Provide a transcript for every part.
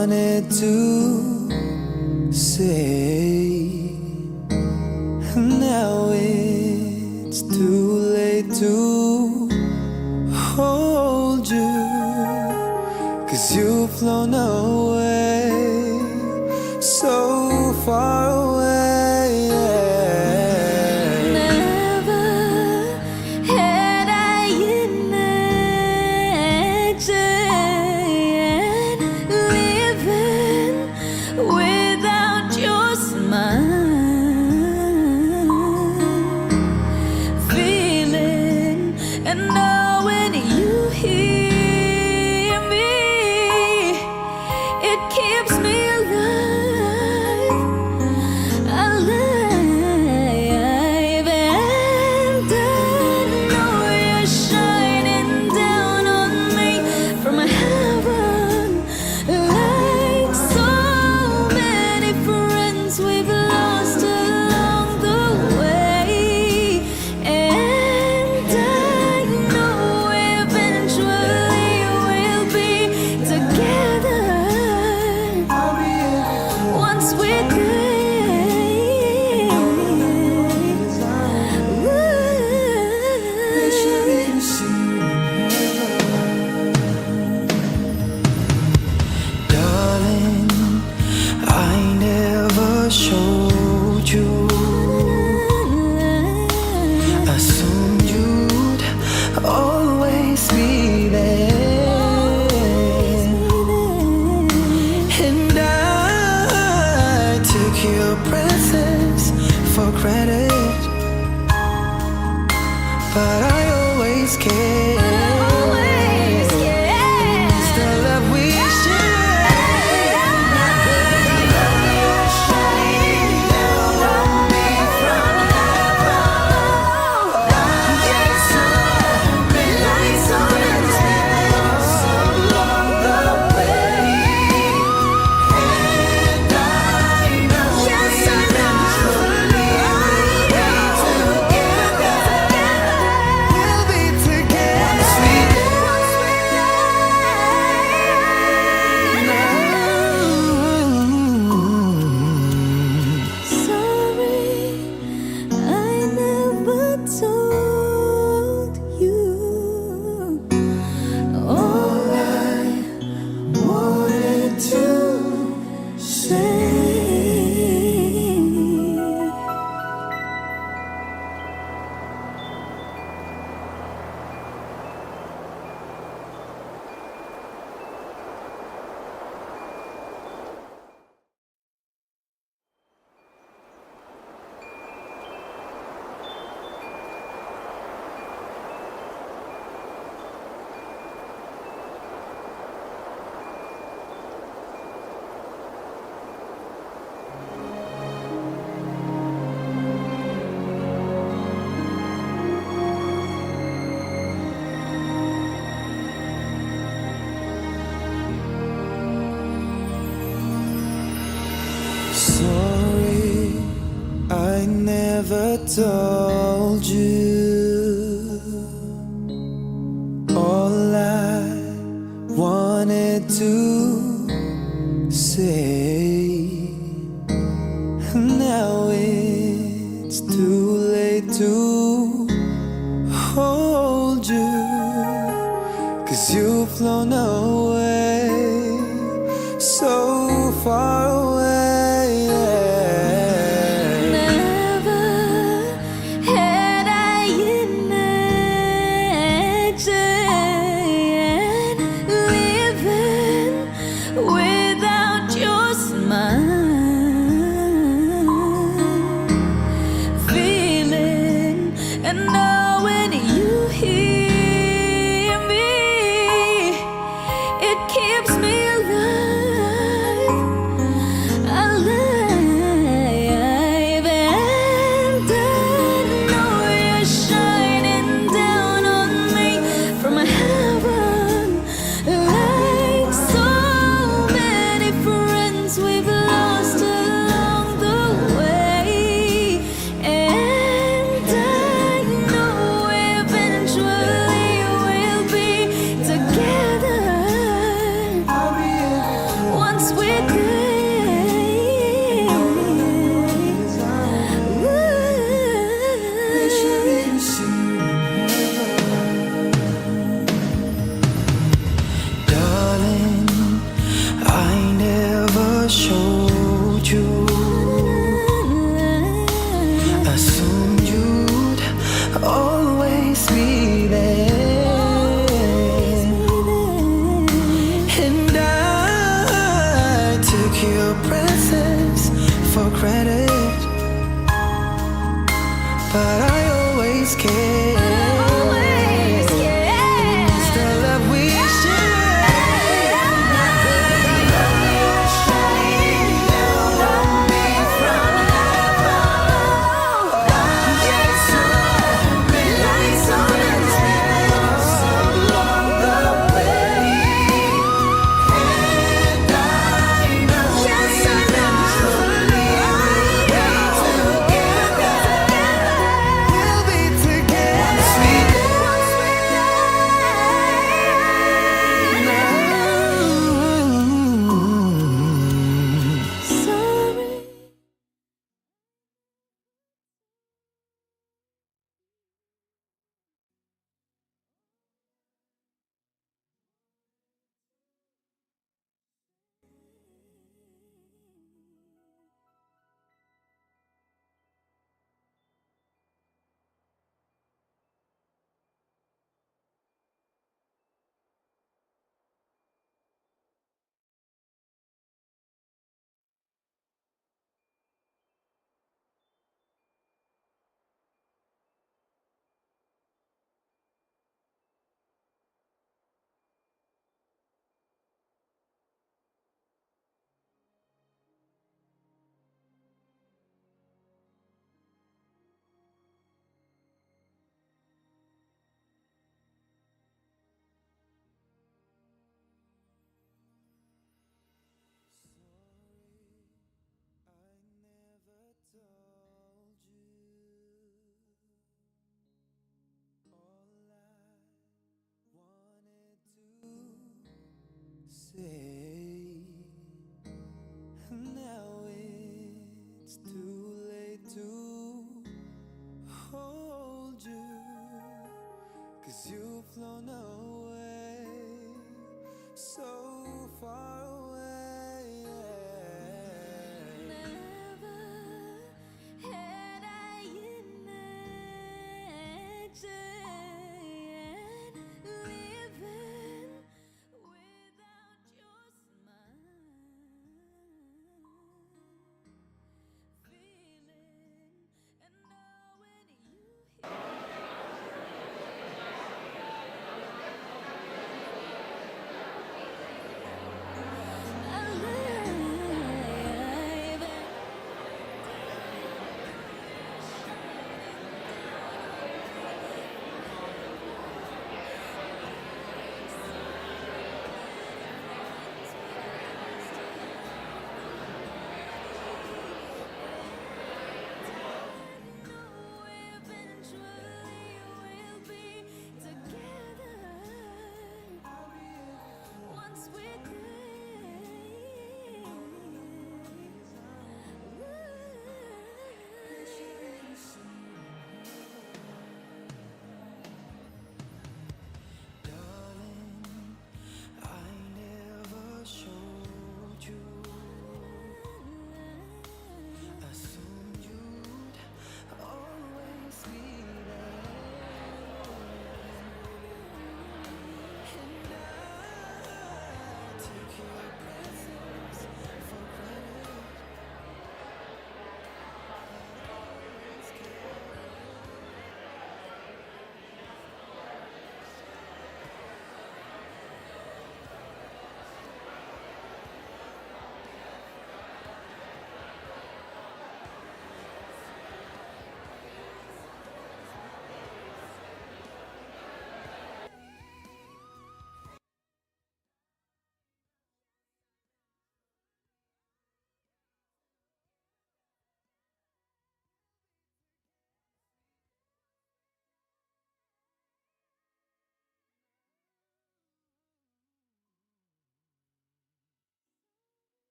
wanted to say, now it's too late to hold you, 'cause you've flown away, so far away. Never had I imagined living without your smile, feeling and knowing you hear me, it keeps me alive, alive. And I know you're shining down on me from heaven, like so many friends we've lost along the way. And I know eventually we'll be together once we're there. Darling, I never showed you. Assumed you'd always be there, and I took your presence for granted, but I always cared. It's the love we share. You're shining down on me from heaven, like so many lights on us along the way. And I know eventually we'll be together once we Sorry, I never told you all I wanted to say. Sorry, I never told you all I wanted to say. Now it's too late to hold you, 'cause you've flown away, so far away. never had I imagined living without your smile, feeling and knowing you hear me, it keeps me alive, alive. And I know you're shining down on me from heaven, like so many friends we've lost along the way. And I know eventually we'll be together credit, but I always care. It's the love we share. You're shining down on me from heaven. Lights on us along the way, and I know eventually we'll be together.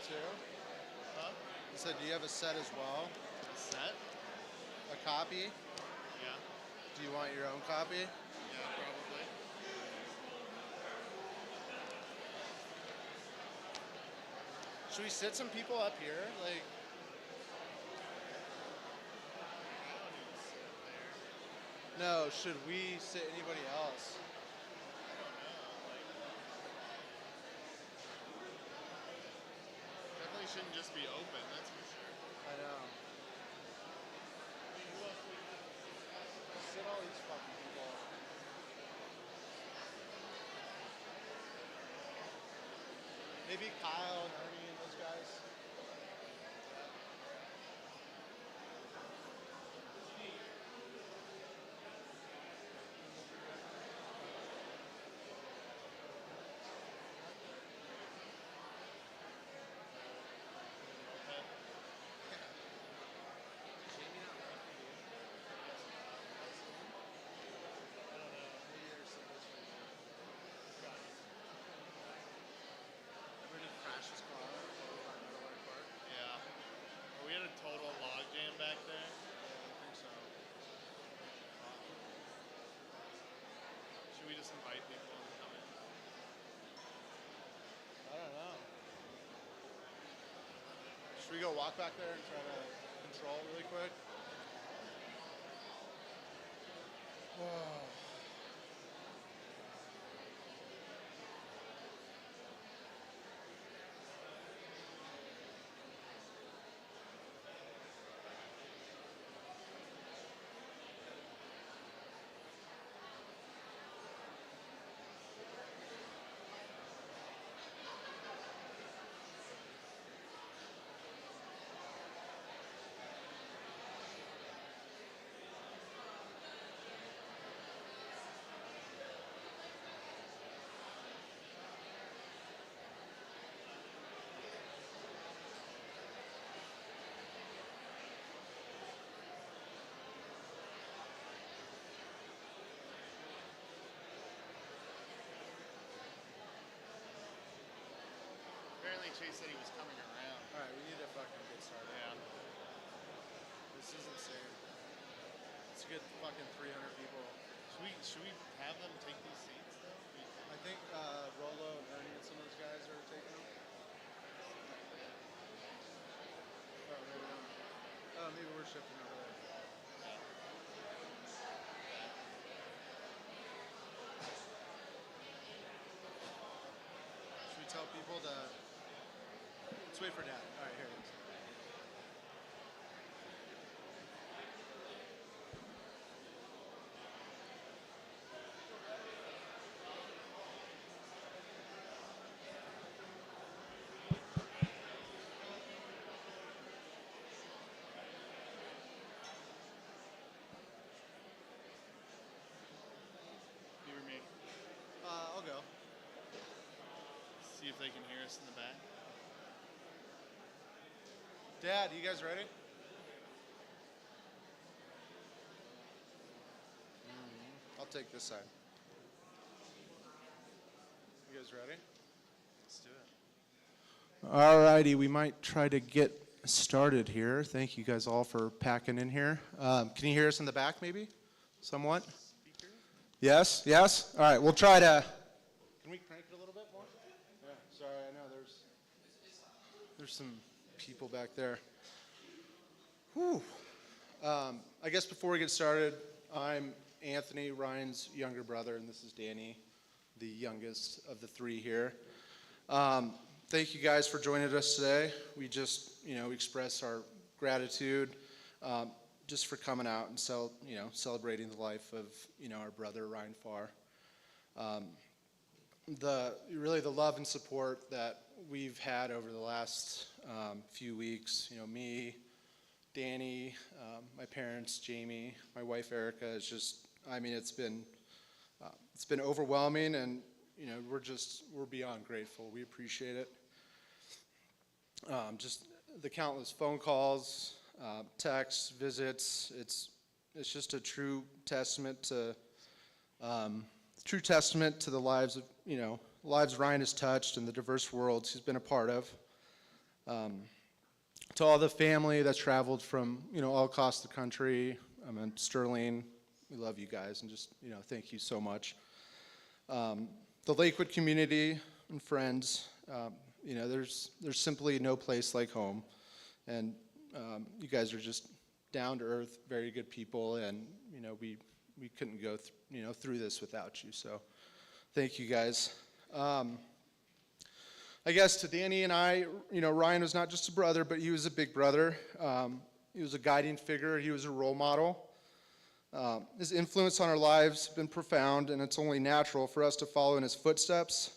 too? Huh? You said, do you have a set as well? A set? A copy? Yeah. Do you want your own copy? Yeah, probably. Should we sit some people up here? Like, I don't need to sit there. no, should we sit anybody else? I don't know. Like, definitely shouldn't just be open, that's for sure. I know. Sit all these fucking people. Maybe Kyle and Ernie and those guys. Jami not right for you? I don't know. Maybe there's some this way. Everybody crashed his car over by Meadowlark Park. Yeah. Are we had a total log jam back there? Yeah, I think so. Should we just invite people to come in? I don't know. Should we go walk back there and try to control it really quick? Oh. Apparently Chase said he was coming around. Alright, we need to fucking get started. Yeah. This is insane. It's a good fucking 300 people. Should we have them take these seats though? I think Rolo and Ernie and some of those guys are taking them. Oh, maybe not. Oh, maybe we're shifting over there. Should we tell people to... Let's wait for Dad. Alright, here it is. You or me? I'll go. See if they can hear us in the back. Dad, you guys ready? I'll take this side. You guys ready? Let's do it. Alrighty, we might try to get started here. Thank you guys all for packing in here. Can you hear us in the back maybe? Somewhat? Speaker? Yes? Yes? Alright, we'll try to... Can we crank it a little bit more? Yeah, sorry, I know there's some people back there. Whew. I guess before we get started, I'm Anthony, Ryan's younger brother, and this is Danny, the youngest of the three here. Thank you guys for joining us today. We just, express our gratitude just for coming out and celebrating the life of, our brother Ryan Farr. The love and support that we've had over the last few weeks, me, Danny, my parents, Jami, my wife Erica, it's been overwhelming, and we're beyond grateful. We appreciate it. Just the countless phone calls, texts, visits. It's just a true testament to the lives of lives Ryan has touched and the diverse worlds he's been a part of. To all the family that's traveled from, all across the country, in Sterling, we love you guys, and just, thank you so much. The Lakewood community and friends, there's simply no place like home, and you guys are just down to earth, very good people, and we couldn't go through this without you. So, thank you guys. I guess to Danny and I, Ryan was not just a brother, but he was a big brother. He was a guiding figure. He was a role model. His influence on our lives has been profound, and it's only natural for us to follow in his footsteps.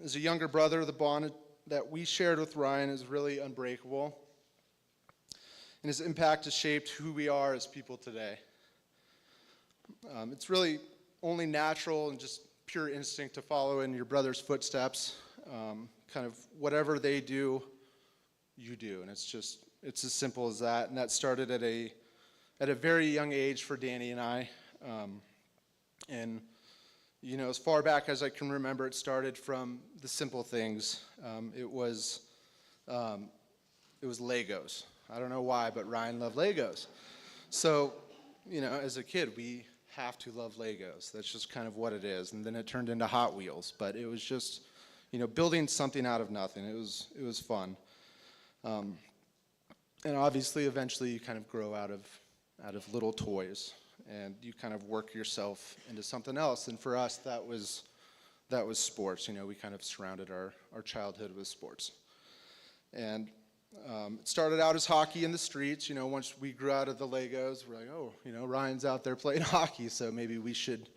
As a younger brother, the bond that we shared with Ryan is really unbreakable, and his impact has shaped who we are as people today. It's really only natural and just pure instinct to follow in your brother's footsteps. Kind of whatever they do, you do, and it's as simple as that. And that started at a very young age for Danny and I. And as far back as I can remember, it started from the simple things. It was Legos. I don't know why, but Ryan loved Legos. So, as a kid, we have to love Legos. That's just kind of what it is. And then it turned into Hot Wheels, but it was just, building something out of nothing. It was fun. And obviously, eventually, you kind of grow out of little toys, and you kind of work yourself into something else. And for us, that was sports. We kind of surrounded our childhood with sports. And it started out as hockey in the streets. Once we grew out of the Legos, we're like, oh, Ryan's out there playing hockey, so maybe we should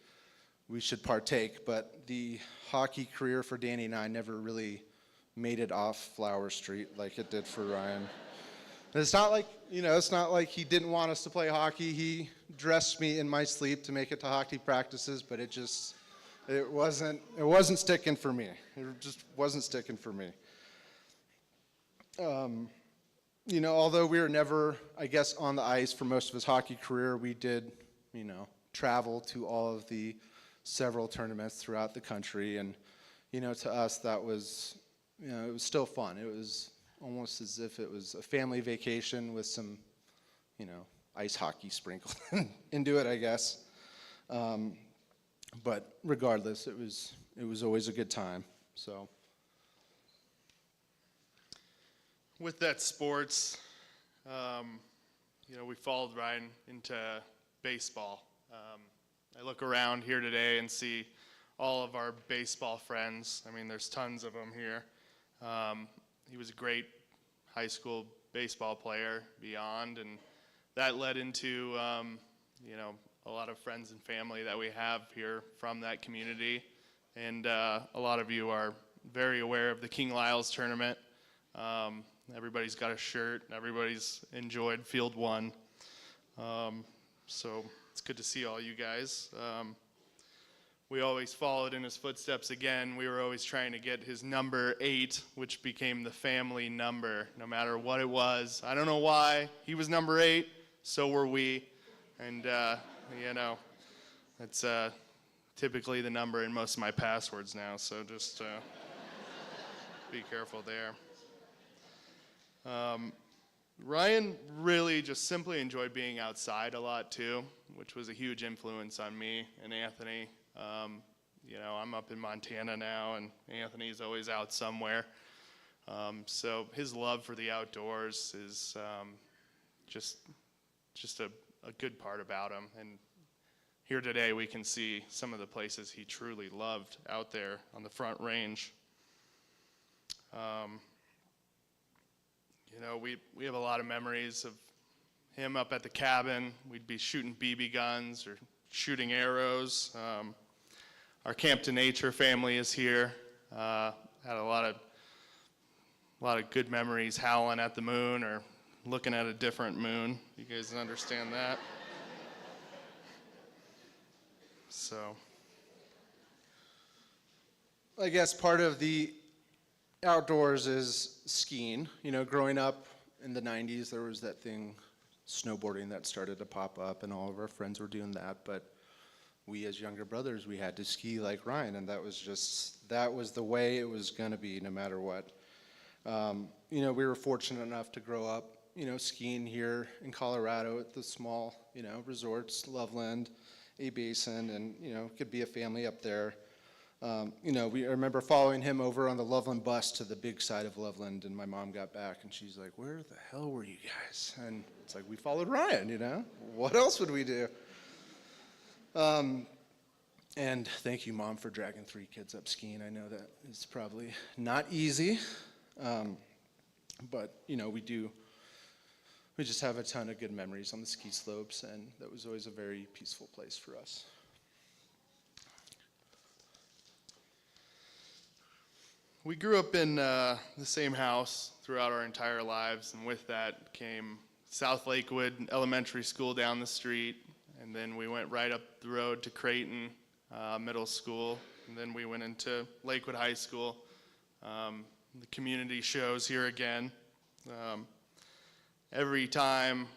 partake. But the hockey career for Danny and I never really made it off Flower Street like it did for Ryan. And it's not like he didn't want us to play hockey. He dressed me in my sleep to make it to hockey practices, but it wasn't sticking for me. It just wasn't sticking for me. Although we were never, I guess, on the ice for most of his hockey career, we did, travel to all of the several tournaments throughout the country. And, to us, that was, it was still fun. It was almost as if it was a family vacation with some, ice hockey sprinkled into it, I guess. But regardless, it was always a good time, so. With that sports, we followed Ryan into baseball. I look around here today and see all of our baseball friends. I mean, there's tons of them here. He was a great high school baseball player beyond, and that led into, a lot of friends and family that we have here from that community. And a lot of you are very aware of the King Lyles tournament. Everybody's got a shirt. Everybody's enjoyed Field 1. So it's good to see all you guys. We always followed in his footsteps again. We were always trying to get his number 8, which became the family number, no matter what it was. I don't know why. He was number 8, so were we. And, that's typically the number in most of my passwords now, so just be careful there. Ryan really just simply enjoyed being outside a lot too, which was a huge influence on me and Anthony. I'm up in Montana now, and Anthony's always out somewhere. So his love for the outdoors is just a good part about him. And here today we can see some of the places he truly loved out there on the Front Range. We have a lot of memories of him up at the cabin. We'd be shooting BB guns or shooting arrows. Our Camp to Nature family is here. Had a lot of good memories howling at the moon or looking at a different moon. You guys understand that? So, I guess part of the outdoors is skiing. Growing up in the 90s, there was that thing, snowboarding, that started to pop up, and all of our friends were doing that. But we, as younger brothers, we had to ski like Ryan, and that was the way it was going to be, no matter what. We were fortunate enough to grow up, skiing here in Colorado at the small, resorts, Loveland, A Basin, and, could be a family up there. I remember following him over on the Loveland bus to the big side of Loveland, and my mom got back, and she's like, "Where the hell were you guys?" And it's like, we followed Ryan, What else would we do? And thank you, Mom, for dragging 3 kids up skiing. I know that it's probably not easy, but, we just have a ton of good memories on the ski slopes, and that was always a very peaceful place for us. We grew up in the same house throughout our entire lives, and with that came South Lakewood Elementary School down the street, and then we went right up the road to Creighton Middle School, and then we went into Lakewood High School. The community shows here again. Every time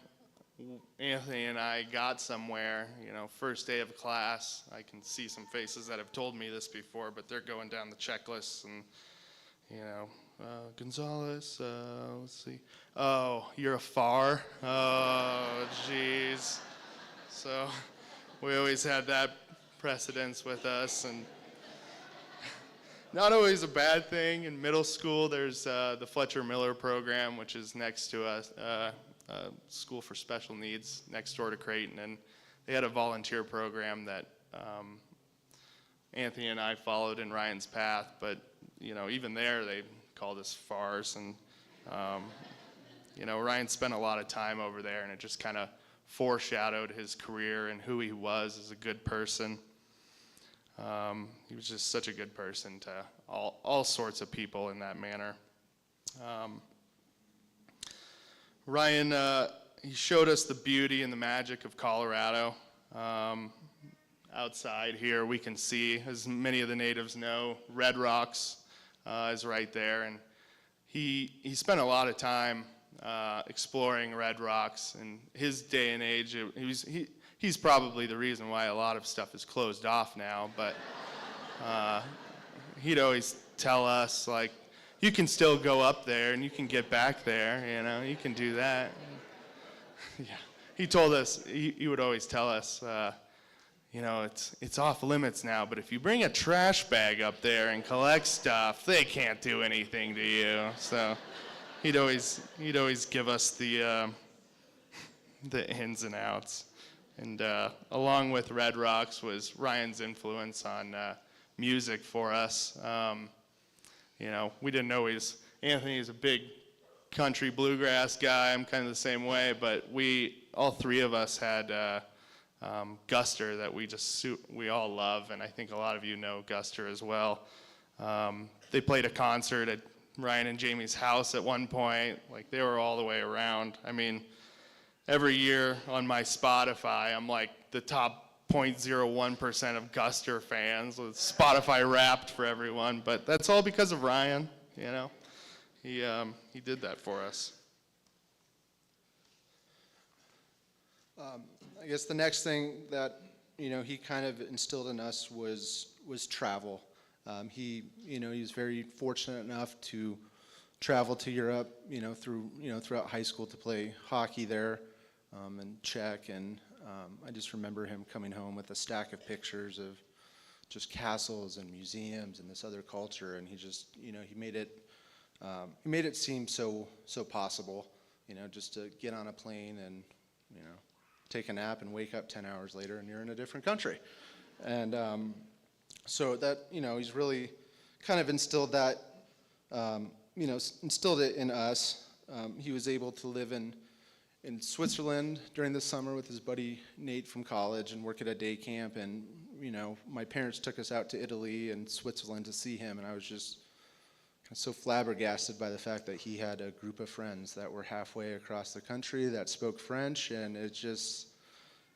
Anthony and I got somewhere, first day of class, I can see some faces that have told me this before, but they're going down the checklist and, Gonzalez, let's see. Oh, you're a Farr? Oh, geez. So we always had that precedence with us, and not always a bad thing. In middle school, there's the Fletcher Miller program, which is next to us, school for special needs next door to Creighton, and they had a volunteer program that Anthony and I followed in Ryan's path, but even there they called us Farrs, and Ryan spent a lot of time over there, and it just kind of foreshadowed his career and who he was as a good person. He was just such a good person to all sorts of people in that manner. Ryan, he showed us the beauty and the magic of Colorado. Outside here, we can see, as many of the natives know, Red Rocks is right there, and he spent a lot of time exploring Red Rocks. In his day and age, he's probably the reason why a lot of stuff is closed off now, but he'd always tell us, like, you can still go up there and you can get back there, you can do that. Yeah, he told us, he would always tell us, it's off limits now, but if you bring a trash bag up there and collect stuff, they can't do anything to you. So he'd always give us the ins and outs. And along with Red Rocks was Ryan's influence on music for us. We didn't always, Anthony is a big country bluegrass guy. I'm kind of the same way, but all 3 of us had Guster that we all love, and I think a lot of you know Guster as well. They played a concert at Ryan and Jami's house at one point. Like, they were all the way around. I mean, every year on my Spotify, I'm like the top 0.01% of Guster fans, with Spotify Wrapped for everyone, but that's all because of Ryan. He did that for us. I guess the next thing that he kind of instilled in us was travel. He was very fortunate enough to travel to Europe, throughout high school to play hockey there, and Czech, and I just remember him coming home with a stack of pictures of just castles and museums and this other culture, and he just he made it seem so possible, just to get on a plane and take a nap and wake up 10 hours later and you're in a different country. And so that, he's really kind of instilled that, instilled it in us. He was able to live in Switzerland during the summer with his buddy Nate from college and work at a day camp. And, my parents took us out to Italy and Switzerland to see him, and I was just so flabbergasted by the fact that he had a group of friends that were halfway across the country that spoke French, and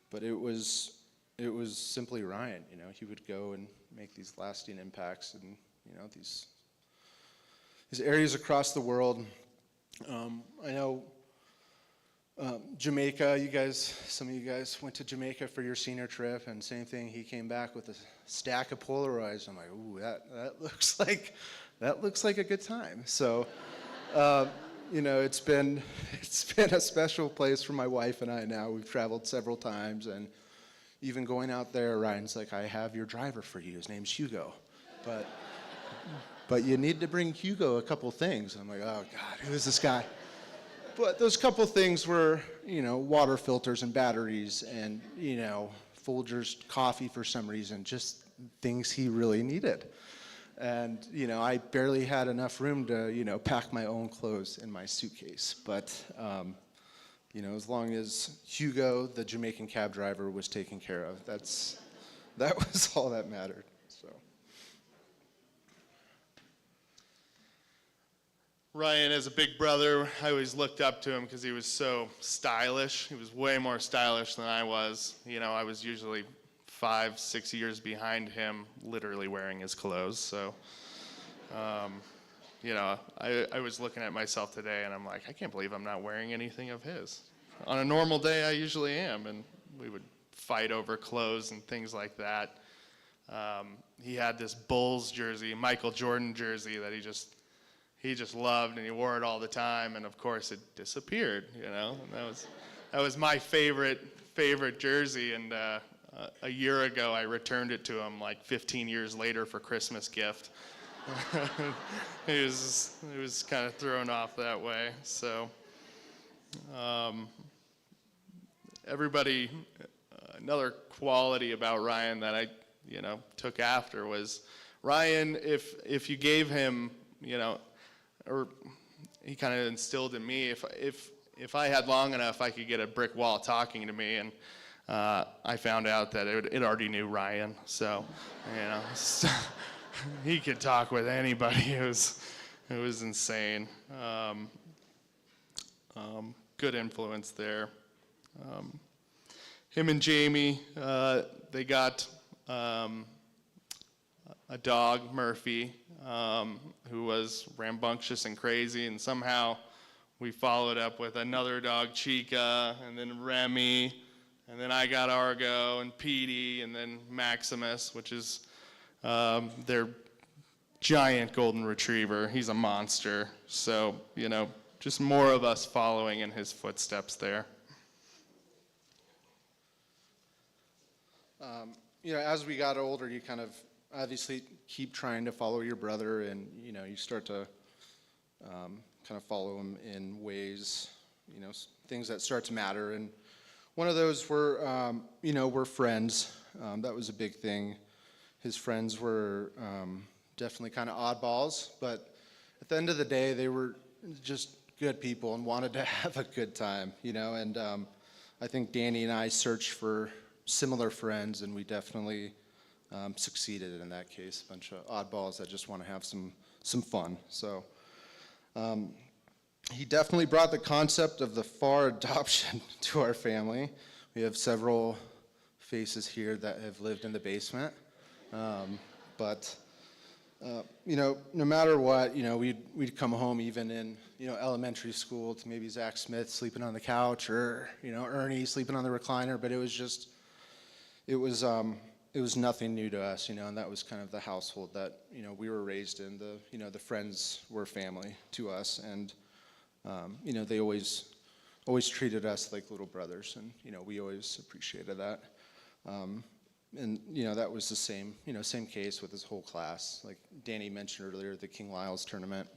but it was simply Ryan. He would go and make these lasting impacts in these areas across the world. I know Jamaica, some of you guys went to Jamaica for your senior trip, and same thing, he came back with a stack of Polaroids. I'm like, ooh, that looks like a good time. So You know, it's been a special place for my wife and I now. We've traveled several times, and even going out there, Ryan's like, I have your driver for you. His name's Hugo. But you need to bring Hugo a couple things. I'm like, oh God, who is this guy? But those couple things were, you know, water filters and batteries and, you know, Folgers coffee for some reason, just things he really needed. And, you know, I barely had enough room to, you know, pack my own clothes in my suitcase. But, you know, as long as Hugo, the Jamaican cab driver, was taken care of, that was all that mattered. So. Ryan, as a big brother, I always looked up to him because he was so stylish. He was way more stylish than I was. You know, I was usually 5, 6 years behind him, literally wearing his clothes. So, you know, I was looking at myself today, and I'm like, I can't believe I'm not wearing anything of his. On a normal day, I usually am, and we would fight over clothes and things like that. He had this Bulls jersey, Michael Jordan jersey, that he just loved, and he wore it all the time, and of course it disappeared, you know. And that was my favorite jersey, and a year ago I returned it to him like 15 years later for Christmas gift. He was kind of thrown off that way. So everybody, another quality about Ryan that I, you know, took after was Ryan, if you gave him, you know, or he kind of instilled in me, if I had long enough, I could get a brick wall talking to me, and I found out that it already knew Ryan, so, you know, he could talk with anybody. It was insane. Good influence there. Him and Jami, they got a dog, Murphy, who was rambunctious and crazy, and somehow we followed up with another dog, Chica, and then Remy, and then I got Argo and Petey, and then Maximus, which is their giant golden retriever. He's a monster. So, you know, just more of us following in his footsteps there. You know, as we got older, you kind of obviously keep trying to follow your brother, and, you know, you start to kind of follow him in ways, you know, things that start to matter. And one of those were, you know, we're friends. That was a big thing. His friends were definitely kind of oddballs, but at the end of the day, they were just good people and wanted to have a good time, you know. And I think Danny and I searched for similar friends, and we definitely succeeded in that case. A bunch of oddballs that just want to have some fun. So he definitely brought the concept of the Farr adoption to our family. We have several faces here that have lived in the basement. But you know, no matter what, you know, we'd come home even in, you know, elementary school to maybe Zach Smith sleeping on the couch, or, you know, Ernie sleeping on the recliner, but it was nothing new to us, you know, and that was kind of the household that, you know, we were raised in. You know, the friends were family to us, and you know, they always treated us like little brothers, and, you know, we always appreciated that. And, you know, that was the same case with his whole class. Like Danny mentioned earlier, the King Lyles tournament.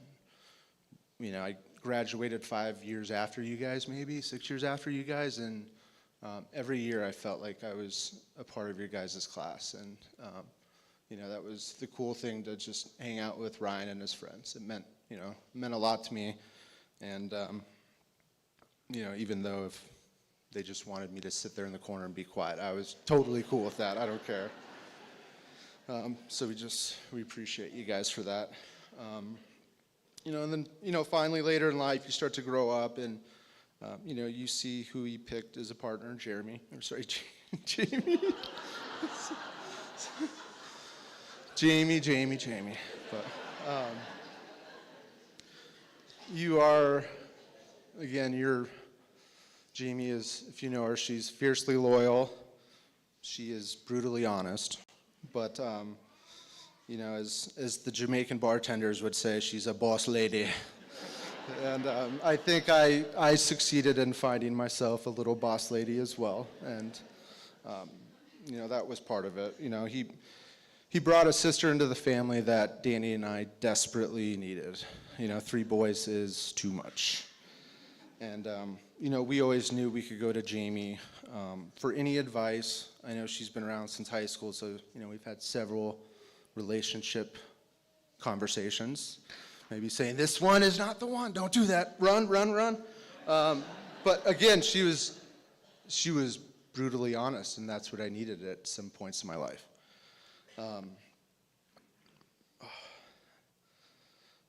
You know, I graduated 5 years after you guys, maybe 6 years after you guys, and every year I felt like I was a part of your guys' class. And, you know, that was the cool thing, to just hang out with Ryan and his friends. It meant a lot to me. And, you know, even though if they just wanted me to sit there in the corner and be quiet, I was totally cool with that. I don't care. So we appreciate you guys for that. You know, and then, you know, finally later in life, you start to grow up, and, you know, you see who he picked as a partner, Jami. Jami. But you are, again, Jami is, if you know her, she's fiercely loyal. She is brutally honest. But, you know, as the Jamaican bartenders would say, she's a boss lady. And I think I succeeded in finding myself a little boss lady as well. And, that was part of it. He brought a sister into the family that Danny and I desperately needed. 3 boys is too much. And, we always knew we could go to Jami for any advice. I know she's been around since high school, so, we've had several relationship conversations. Maybe saying, this one is not the one, don't do that, run, run, run. But again, she was brutally honest, and that's what I needed at some points in my life.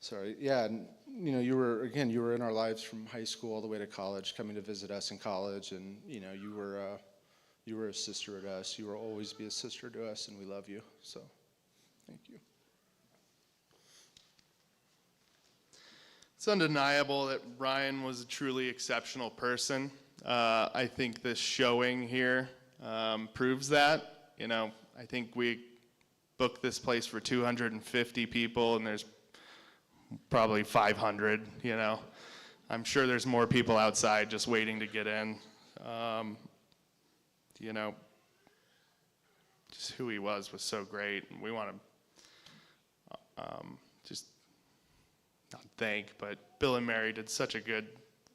Sorry, yeah, and, you were in our lives from high school all the way to college, coming to visit us in college, and, you were a sister to us. You will always be a sister to us, and we love you, so thank you. It's undeniable that Ryan was a truly exceptional person. I think this showing here proves that. I think we booked this place for 250 people, and there's probably 500, I'm sure there's more people outside just waiting to get in. Just who he was so great. And we want to just not thank, but Bill and Mary did such a good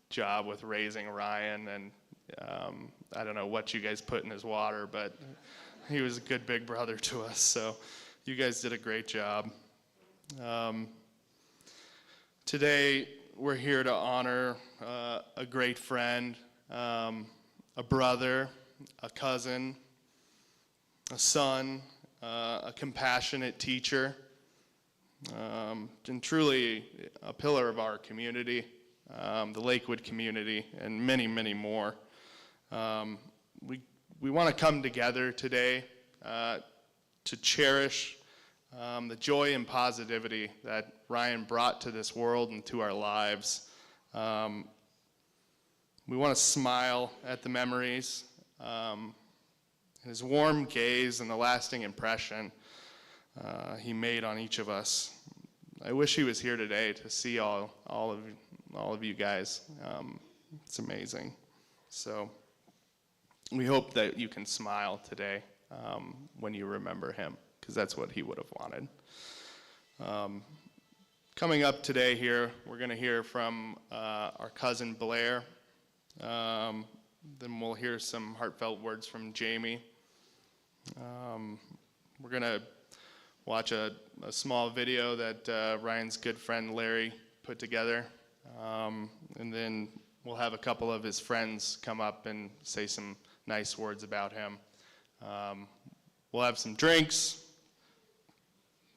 job with raising Ryan, and I don't know what you guys put in his water, but he was a good big brother to us, so you guys did a great job. Today, we're here to honor a great friend, a brother, a cousin, a son, a compassionate teacher, and truly a pillar of our community, the Lakewood community, and many, many more. We want to come together today to cherish the joy and positivity that Ryan brought to this world and to our lives. We want to smile at the memories, his warm gaze and the lasting impression he made on each of us. I wish he was here today to see all of you guys. It's amazing. So we hope that you can smile today when you remember him, because that's what he would have wanted. Coming up today here, we're going to hear from our cousin Blair. Then we'll hear some heartfelt words from Jami. We're going to watch a small video that Ryan's good friend Larry put together. And then we'll have a couple of his friends come up and say some nice words about him. We'll have some drinks.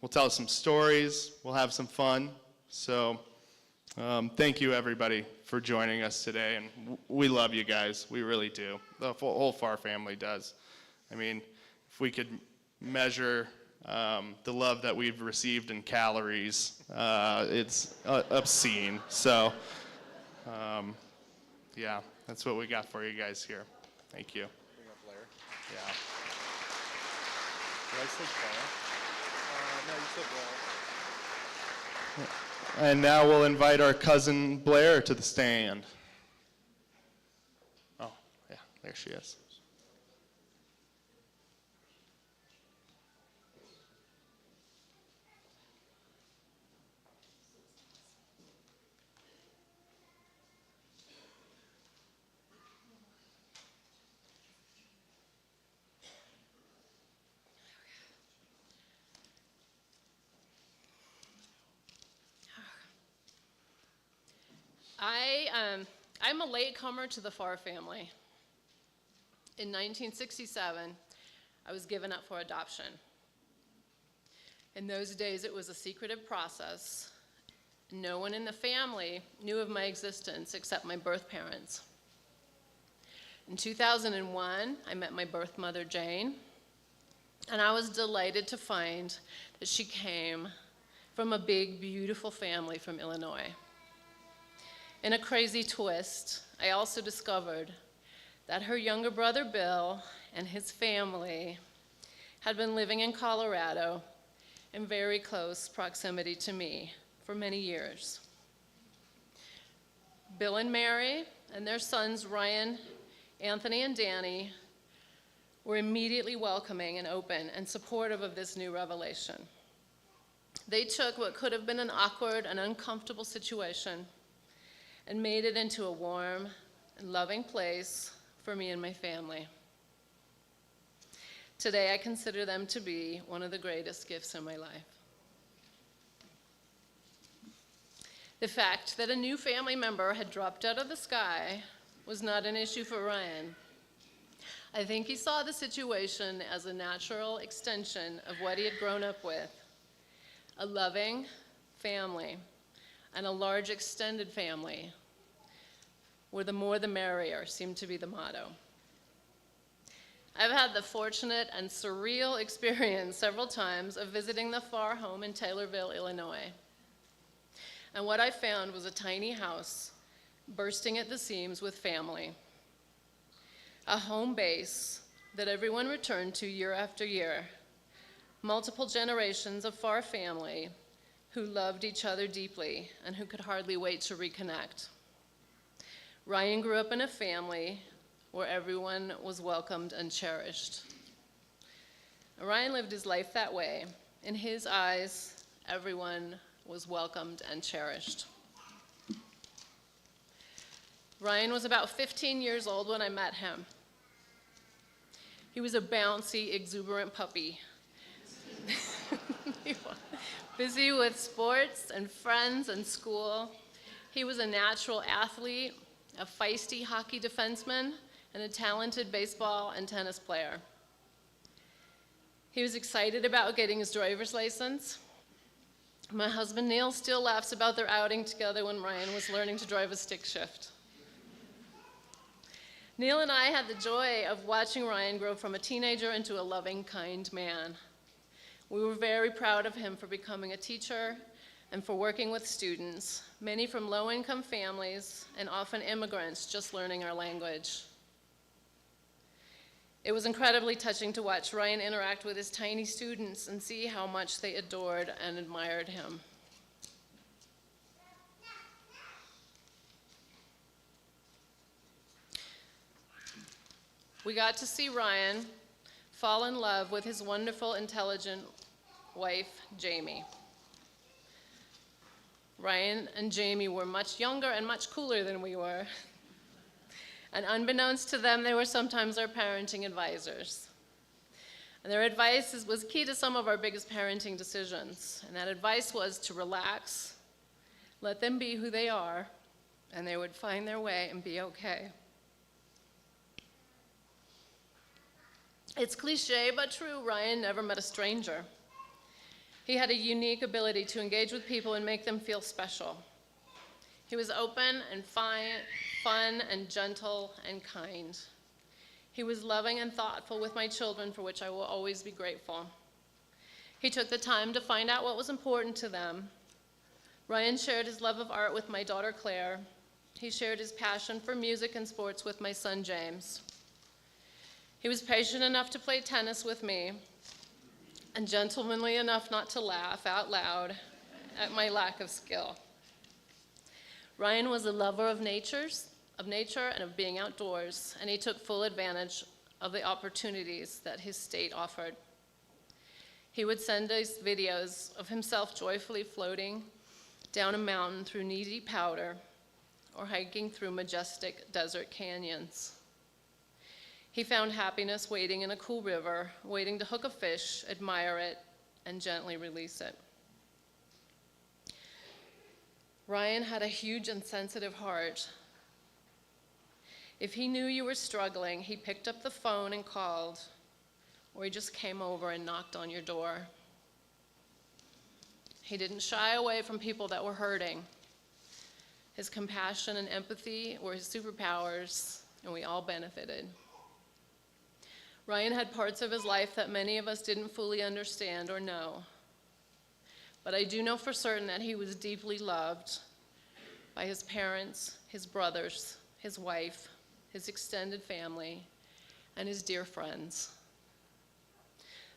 We'll tell some stories. We'll have some fun. So thank you, everybody, for joining us today. And we love you guys. We really do. The whole Farr family does. I mean, if we could measure the love that we've received in calories, it's obscene. So, yeah, that's what we got for you guys here. Thank you. Bring up Blair. Yeah. Did I say Paha? No, you said Blair. And now we'll invite our cousin Blair to the stand. Oh, yeah, there she is. I'm a latecomer to the Farr family. In 1967, I was given up for adoption. In those days, it was a secretive process. No one in the family knew of my existence except my birth parents. In 2001, I met my birth mother, Jane, and I was delighted to find that she came from a big, beautiful family from Illinois. In a crazy twist, I also discovered that her younger brother, Bill, and his family had been living in Colorado in very close proximity to me for many years. Bill and Mary and their sons, Ryan, Anthony, and Danny, were immediately welcoming and open and supportive of this new revelation. They took what could have been an awkward and uncomfortable situation and made it into a warm and loving place for me and my family. Today, I consider them to be one of the greatest gifts in my life. The fact that a new family member had dropped out of the sky was not an issue for Ryan. I think he saw the situation as a natural extension of what he had grown up with. A loving family and a large extended family, where the more the merrier seemed to be the motto. I've had the fortunate and surreal experience several times of visiting the Farr home in Taylorville, Illinois. And what I found was a tiny house bursting at the seams with family. A home base that everyone returned to year after year. Multiple generations of Farr family who loved each other deeply and who could hardly wait to reconnect. Ryan grew up in a family where everyone was welcomed and cherished. Ryan lived his life that way. In his eyes, everyone was welcomed and cherished. Ryan was about 15 years old when I met him. He was a bouncy, exuberant puppy. He was busy with sports and friends and school. He was a natural athlete, a feisty hockey defenseman, and a talented baseball and tennis player. He was excited about getting his driver's license. My husband Neil still laughs about their outing together when Ryan was learning to drive a stick shift. Neil and I had the joy of watching Ryan grow from a teenager into a loving, kind man. We were very proud of him for becoming a teacher and for working with students, many from low-income families and often immigrants just learning our language. It was incredibly touching to watch Ryan interact with his tiny students and see how much they adored and admired him. We got to see Ryan fall in love with his wonderful, intelligent wife, Jami. Ryan and Jami were much younger and much cooler than we were. And unbeknownst to them, they were sometimes our parenting advisors. And their advice was key to some of our biggest parenting decisions. And that advice was to relax, let them be who they are, and they would find their way and be okay. It's cliche, but true, Ryan never met a stranger. He had a unique ability to engage with people and make them feel special. He was open and fun and gentle and kind. He was loving and thoughtful with my children, for which I will always be grateful. He took the time to find out what was important to them. Ryan shared his love of art with my daughter Claire. He shared his passion for music and sports with my son James. He was patient enough to play tennis with me and gentlemanly enough not to laugh out loud at my lack of skill. Ryan was a lover of nature and of being outdoors, and he took full advantage of the opportunities that his state offered. He would send us videos of himself joyfully floating down a mountain through knee-deep powder or hiking through majestic desert canyons. He found happiness waiting in a cool river, waiting to hook a fish, admire it, and gently release it. Ryan had a huge and sensitive heart. If he knew you were struggling, he picked up the phone and called, or he just came over and knocked on your door. He didn't shy away from people that were hurting. His compassion and empathy were his superpowers, and we all benefited. Ryan had parts of his life that many of us didn't fully understand or know. But I do know for certain that he was deeply loved by his parents, his brothers, his wife, his extended family, and his dear friends.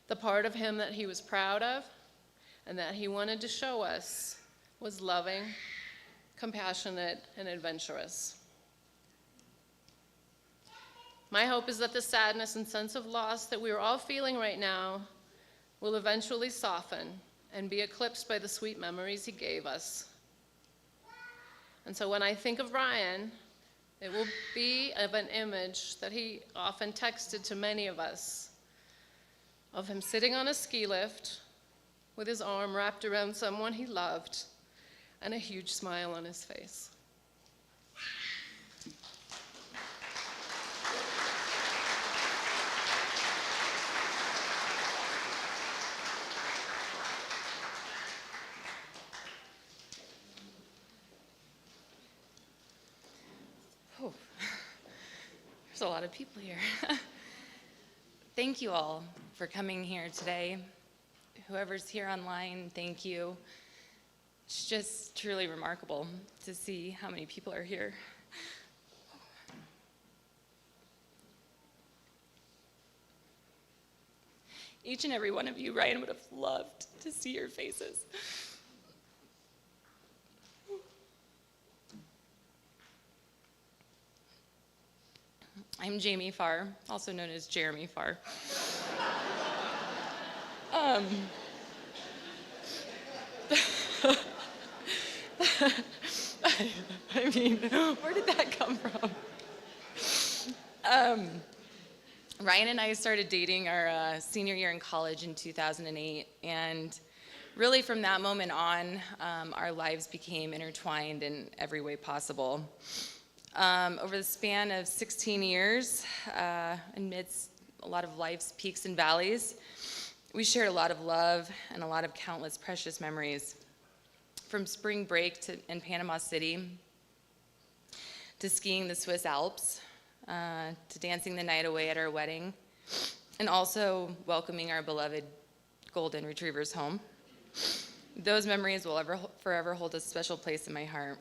The part of him that he was proud of and that he wanted to show us was loving, compassionate, and adventurous. My hope is that the sadness and sense of loss that we are all feeling right now will eventually soften and be eclipsed by the sweet memories he gave us. And so when I think of Ryan, it will be of an image that he often texted to many of us, of him sitting on a ski lift with his arm wrapped around someone he loved and a huge smile on his face. Oh, there's a lot of people here. Thank you all for coming here today. Whoever's here online, thank you. It's just truly remarkable to see how many people are here. Each and every one of you, Ryan would have loved to see your faces. I'm Jami Farr, also known as Jeremy Farr. I mean, where did that come from? Ryan and I started dating our senior year in college in 2008, and really from that moment on, our lives became intertwined in every way possible. Over the span of 16 years, amidst a lot of life's peaks and valleys, we shared a lot of love and a lot of countless precious memories. From spring break in Panama City, to skiing the Swiss Alps, to dancing the night away at our wedding, and also welcoming our beloved golden retrievers home. Those memories will forever hold a special place in my heart.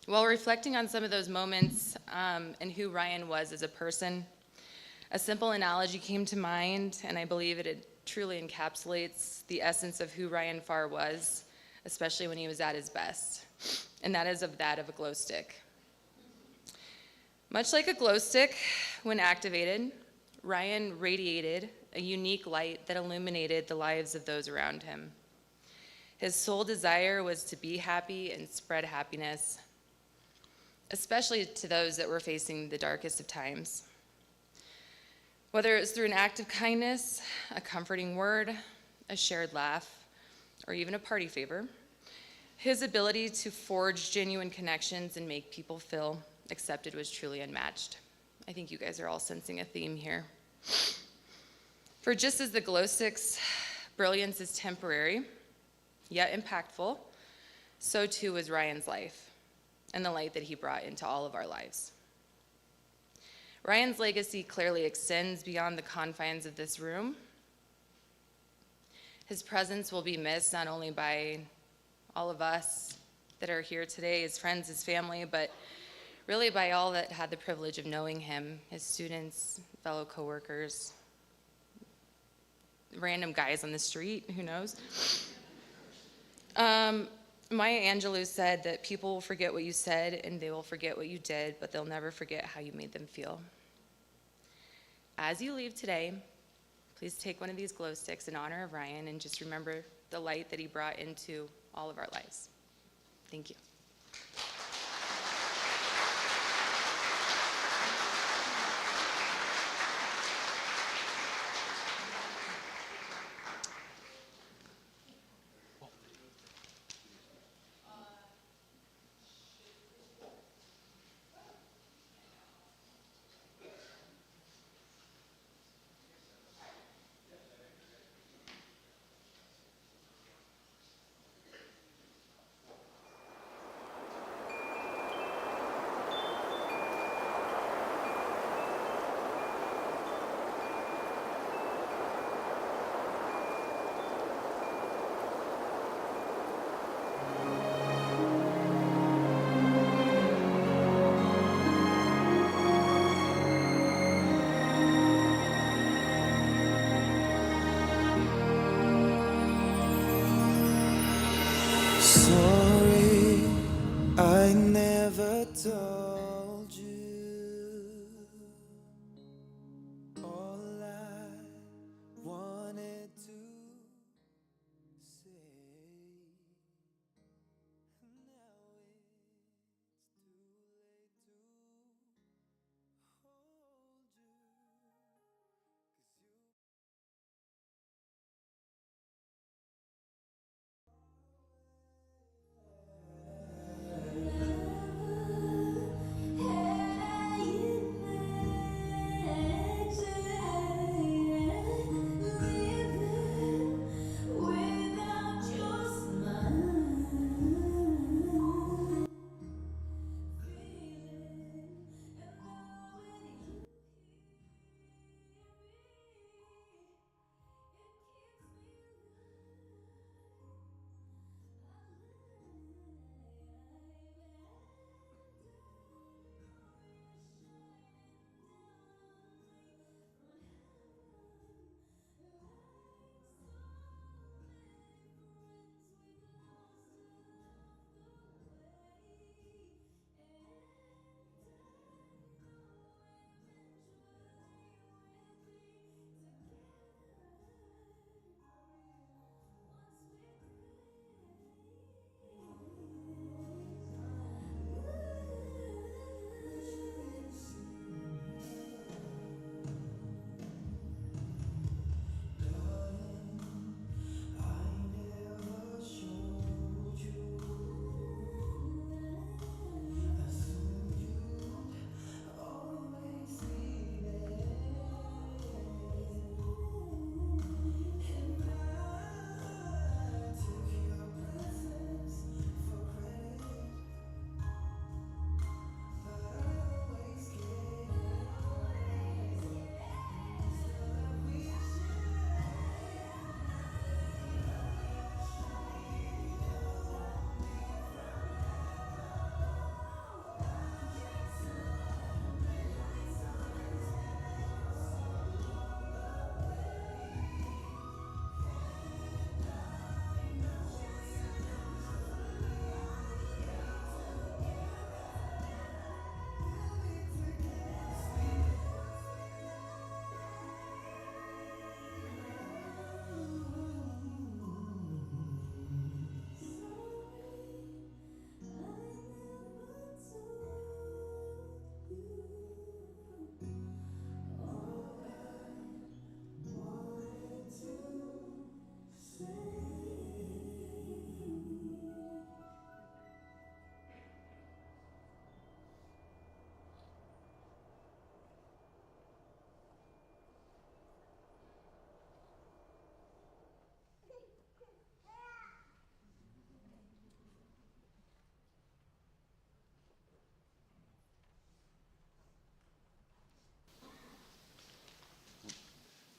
While reflecting on some of those moments and who Ryan was as a person, a simple analogy came to mind, and I believe it truly encapsulates the essence of who Ryan Farr was, especially when he was at his best, and that is of a glow stick. Much like a glow stick, when activated, Ryan radiated a unique light that illuminated the lives of those around him. His sole desire was to be happy and spread happiness, especially to those that were facing the darkest of times. Whether it was through an act of kindness, a comforting word, a shared laugh, or even a party favor, his ability to forge genuine connections and make people feel accepted was truly unmatched. I think you guys are all sensing a theme here. For just as the glow stick's brilliance is temporary, yet impactful, so too was Ryan's life and the light that he brought into all of our lives. Ryan's legacy clearly extends beyond the confines of this room. His presence will be missed not only by all of us that are here today, his friends, his family, but really by all that had the privilege of knowing him, his students, fellow coworkers, random guys on the street, who knows? Maya Angelou said that people will forget what you said and they will forget what you did, but they'll never forget how you made them feel. As you leave today, please take one of these glow sticks in honor of Ryan and just remember the light that he brought into all of our lives. Thank you.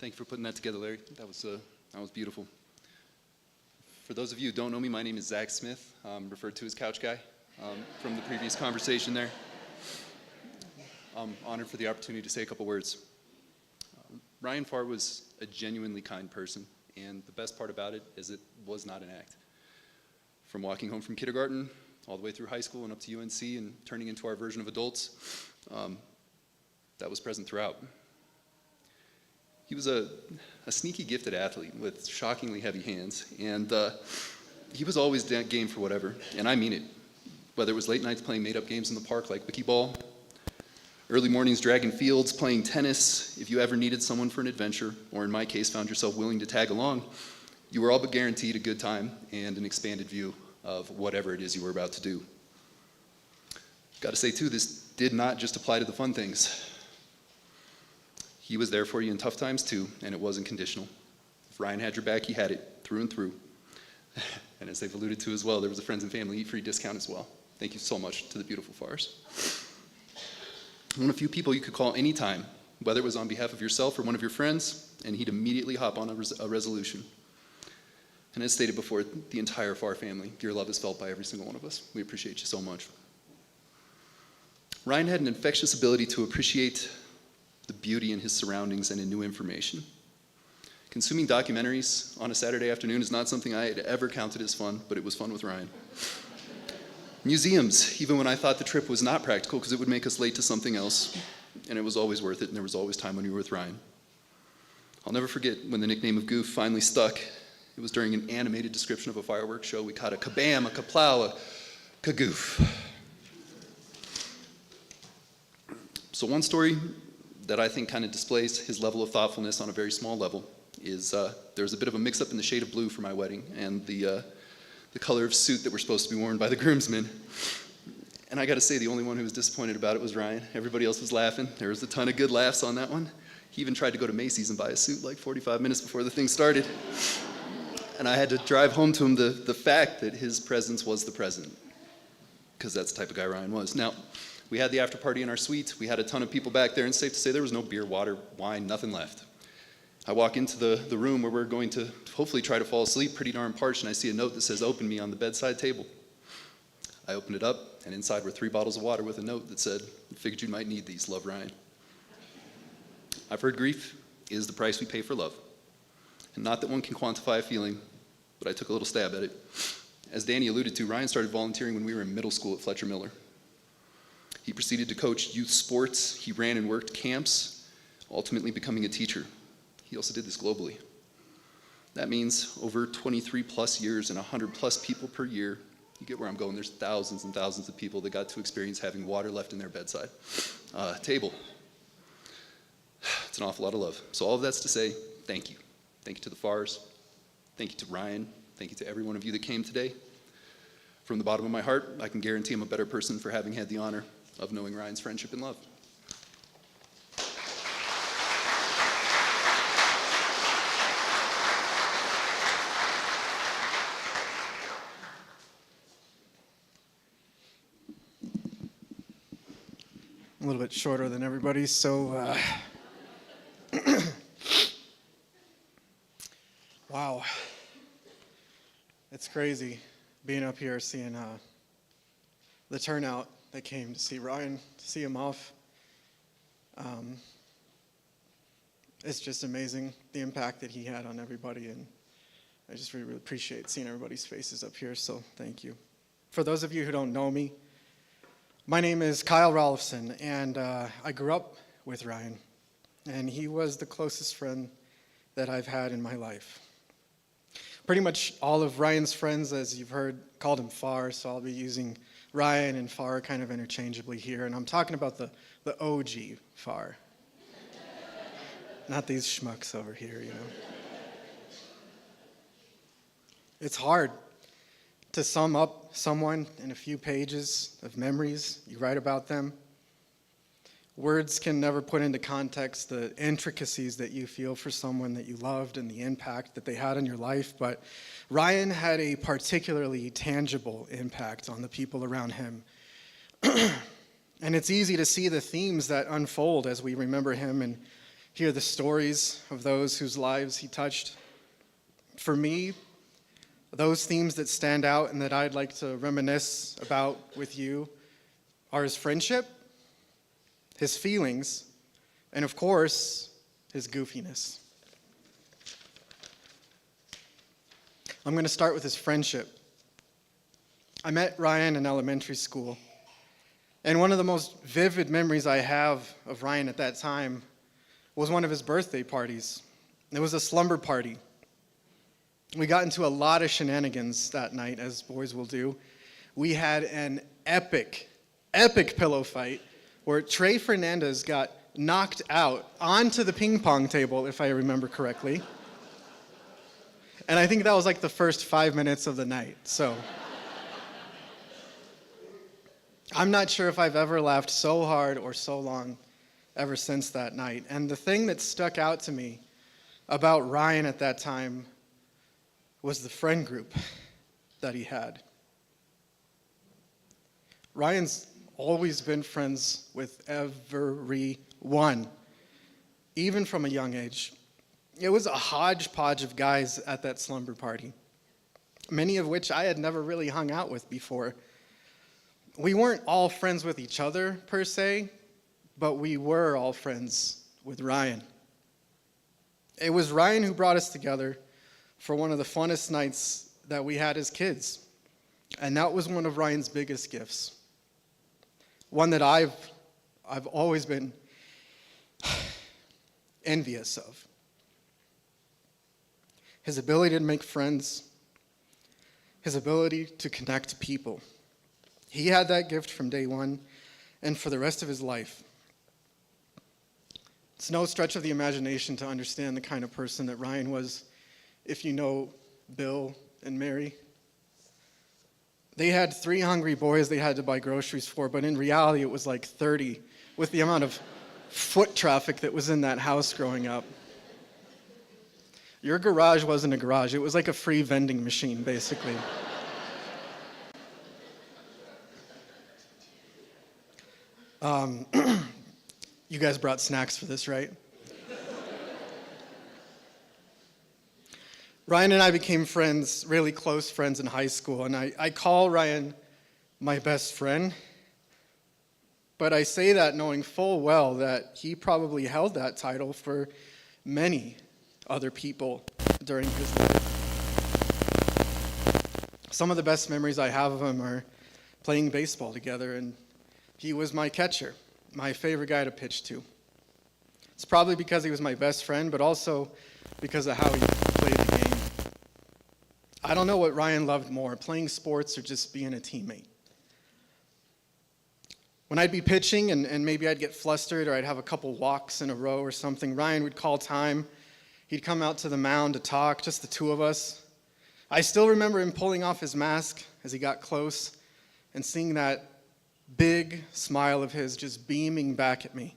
Thank you for putting that together, Larry. That was beautiful. For those of you who don't know me, my name is Zach Smith, referred to as Couch Guy from the previous conversation there. I'm honored for the opportunity to say a couple words. Ryan Farr was a genuinely kind person, and the best part about it is it was not an act. From walking home from kindergarten, all the way through high school and up to UNC and turning into our version of adults, that was present throughout. He was a sneaky gifted athlete with shockingly heavy hands, and he was always game for whatever, and I mean it. Whether it was late nights playing made-up games in the park like wiki ball, early mornings dragging fields, playing tennis, if you ever needed someone for an adventure, or in my case found yourself willing to tag along, you were all but guaranteed a good time and an expanded view of whatever it is you were about to do. Got to say too, this did not just apply to the fun things. He was there for you in tough times too, and it wasn't conditional. If Ryan had your back, he had it through and through. And as they've alluded to as well, there was a friends and family eat free discount as well. Thank you so much to the beautiful Farrs. One of the few people you could call anytime, whether it was on behalf of yourself or one of your friends, and he'd immediately hop on a resolution. And as stated before, the entire Farr family, your love is felt by every single one of us. We appreciate you so much. Ryan had an infectious ability to appreciate the beauty in his surroundings and in new information. Consuming documentaries on a Saturday afternoon is not something I had ever counted as fun, but it was fun with Ryan. Museums, even when I thought the trip was not practical because it would make us late to something else, and it was always worth it, and there was always time when you were with Ryan. I'll never forget when the nickname of Goof finally stuck. It was during an animated description of a fireworks show. We caught a kabam, a kaplow, a kagoof. So one story that I think kind of displays his level of thoughtfulness on a very small level is there was a bit of a mix-up in the shade of blue for my wedding and the color of suit that were supposed to be worn by the groomsmen. And I got to say, the only one who was disappointed about it was Ryan. Everybody else was laughing. There was a ton of good laughs on that one. He even tried to go to Macy's and buy a suit like 45 minutes before the thing started. And I had to drive home to him the fact that his presence was the present, because that's the type of guy Ryan was. Now, we had the after party in our suite. We had a ton of people back there, and safe to say there was no beer, water, wine, nothing left. I walk into the room where we're going to hopefully try to fall asleep, pretty darn parched, and I see a note that says, "Open me," on the bedside table. I opened it up, and inside were 3 bottles of water with a note that said, "Figured you might need these, love, Ryan." I've heard grief is the price we pay for love. And not that one can quantify a feeling, but I took a little stab at it. As Danny alluded to, Ryan started volunteering when we were in middle school at Fletcher Miller. He proceeded to coach youth sports. He ran and worked camps, ultimately becoming a teacher. He also did this globally. That means over 23 plus years and 100 plus people per year. You get where I'm going. There's thousands and thousands of people that got to experience having water left in their bedside table. It's an awful lot of love. So all of that's to say, thank you. Thank you to the Farrs. Thank you to Ryan. Thank you to every one of you that came today. From the bottom of my heart, I can guarantee I'm a better person for having had the honor of knowing Ryan's friendship and love. A little bit shorter than everybody, so wow, it's crazy being up here seeing the turnout that came to see Ryan, to see him off. It's just amazing the impact that he had on everybody, and I just really, really appreciate seeing everybody's faces up here, so thank you. For those of you who don't know me, my name is Kyle Rolfson, and I grew up with Ryan, and he was the closest friend that I've had in my life. Pretty much all of Ryan's friends, as you've heard, called him Farr, so I'll be using Ryan and Farr kind of interchangeably here, and I'm talking about the OG Farr. Not these schmucks over here, you know. It's hard to sum up someone in a few pages of memories. You write about them. Words can never put into context the intricacies that you feel for someone that you loved and the impact that they had on your life, but Ryan had a particularly tangible impact on the people around him. And it's easy to see the themes that unfold as we remember him and hear the stories of those whose lives he touched. For me, those themes that stand out and that I'd like to reminisce about with you are his friendship, his feelings, and of course, his goofiness. I'm going to start with his friendship. I met Ryan in elementary school, and one of the most vivid memories I have of Ryan at that time was one of his birthday parties. It was a slumber party. We got into a lot of shenanigans that night, as boys will do. We had an epic pillow fight where Trey Fernandez got knocked out onto the ping pong table, if I remember correctly. And I think that was like the first 5 minutes of the night, so. I'm not sure if I've ever laughed so hard or so long ever since that night. And the thing that stuck out to me about Ryan at that time was the friend group that he had. Ryan's always been friends with everyone, even from a young age. It was a hodgepodge of guys at that slumber party, many of which I had never really hung out with before. We weren't all friends with each other, per se, but we were all friends with Ryan. It was Ryan who brought us together for one of the funnest nights that we had as kids, and that was one of Ryan's biggest gifts. One that I've always been envious of. His ability to make friends, his ability to connect people. He had that gift from day one and for the rest of his life. It's no stretch of the imagination to understand the kind of person that Ryan was if you know Bill and Mary. They had 3 hungry boys they had to buy groceries for, but in reality it was like 30 with the amount of foot traffic that was in that house growing up. Your garage wasn't a garage, it was like a free vending machine, basically. You guys brought snacks for this, right? Ryan and I became friends, really close friends in high school, and I call Ryan my best friend, but I say that knowing full well that he probably held that title for many other people during his life. Some of the best memories I have of him are playing baseball together, and he was my catcher, my favorite guy to pitch to. It's probably because he was my best friend, but also because of how he played the game. I don't know what Ryan loved more, playing sports or just being a teammate. When I'd be pitching and maybe I'd get flustered or I'd have a couple walks in a row or something, Ryan would call time. He'd come out to the mound to talk, just the two of us. I still remember him pulling off his mask as he got close and seeing that big smile of his just beaming back at me.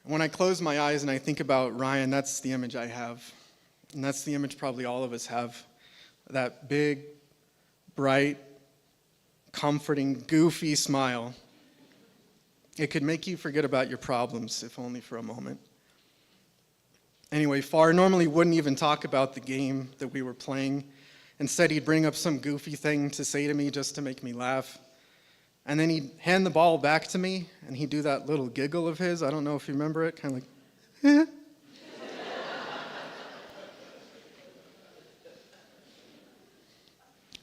When I close my eyes and I think about Ryan, that's the image I have. And that's the image probably all of us have. That big, bright, comforting, goofy smile. It could make you forget about your problems, if only for a moment. Anyway, Farr normally wouldn't even talk about the game that we were playing. Instead, he'd bring up some goofy thing to say to me just to make me laugh. And then he'd hand the ball back to me, and he'd do that little giggle of his. I don't know if you remember it, kind of like, eh.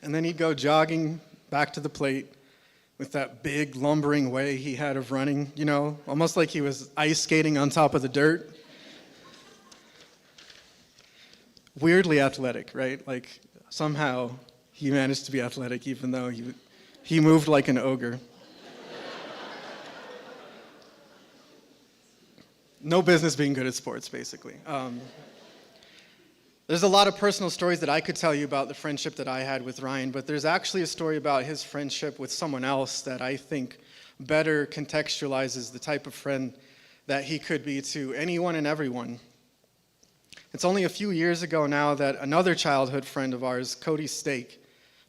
And then he'd go jogging back to the plate with that big lumbering way he had of running, you know, almost like he was ice skating on top of the dirt. Weirdly athletic, right? Like somehow he managed to be athletic even though he moved like an ogre. No business being good at sports, basically. There's a lot of personal stories that I could tell you about the friendship that I had with Ryan, but there's actually a story about his friendship with someone else that I think better contextualizes the type of friend that he could be to anyone and everyone. It's only a few years ago now that another childhood friend of ours, Cody Stake,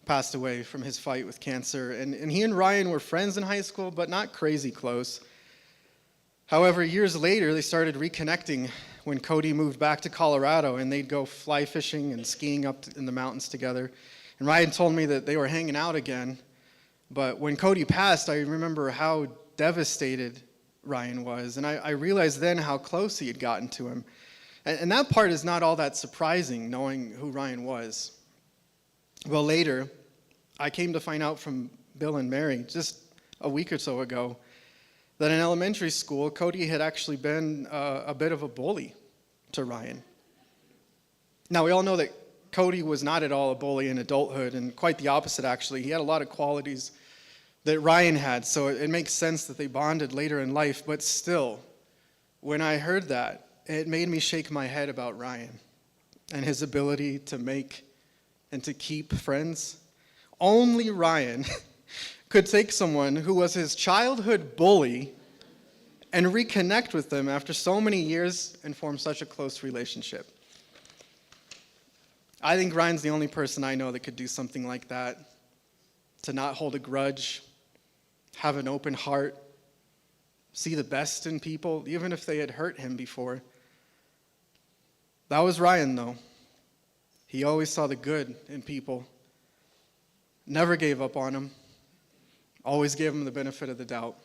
passed away from his fight with cancer. And he and Ryan were friends in high school, but not crazy close. However, years later, they started reconnecting when Cody moved back to Colorado, and they'd go fly fishing and skiing up in the mountains together. And Ryan told me that they were hanging out again. But when Cody passed, I remember how devastated Ryan was. And I realized then how close he had gotten to him. And that part is not all that surprising, knowing who Ryan was. Well, later, I came to find out from Bill and Mary just a week or so ago that in elementary school, Cody had actually been a bit of a bully to Ryan. Now, we all know that Cody was not at all a bully in adulthood, and quite the opposite, actually. He had a lot of qualities that Ryan had, so it makes sense that they bonded later in life. But still, when I heard that, it made me shake my head about Ryan and his ability to make and to keep friends. Only Ryan could take someone who was his childhood bully and reconnect with them after so many years and form such a close relationship. I think Ryan's the only person I know that could do something like that, to not hold a grudge, have an open heart, see the best in people, even if they had hurt him before. That was Ryan, though. He always saw the good in people, never gave up on them, always gave them the benefit of the doubt.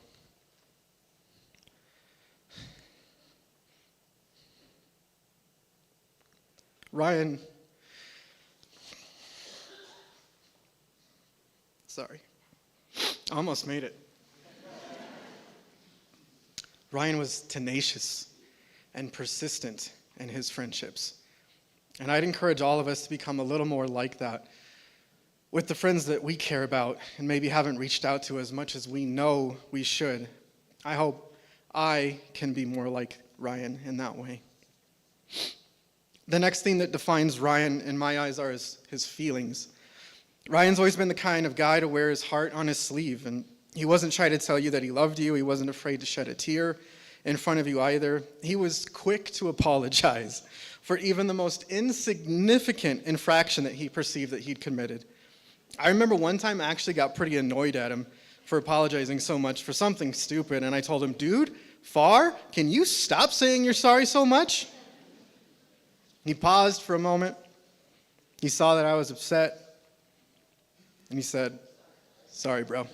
Ryan, sorry, almost made it. Ryan was tenacious and persistent in his friendships. And I'd encourage all of us to become a little more like that with the friends that we care about and maybe haven't reached out to as much as we know we should. I hope I can be more like Ryan in that way. The next thing that defines Ryan in my eyes are his feelings. Ryan's always been the kind of guy to wear his heart on his sleeve, and he wasn't shy to tell you that he loved you. He wasn't afraid to shed a tear in front of you either. He was quick to apologize for even the most insignificant infraction that he perceived that he'd committed. I remember one time I actually got pretty annoyed at him for apologizing so much for something stupid, and I told him, "Dude, Farr, can you stop saying you're sorry so much?" He paused for a moment. He saw that I was upset, and he said, "Sorry, bro."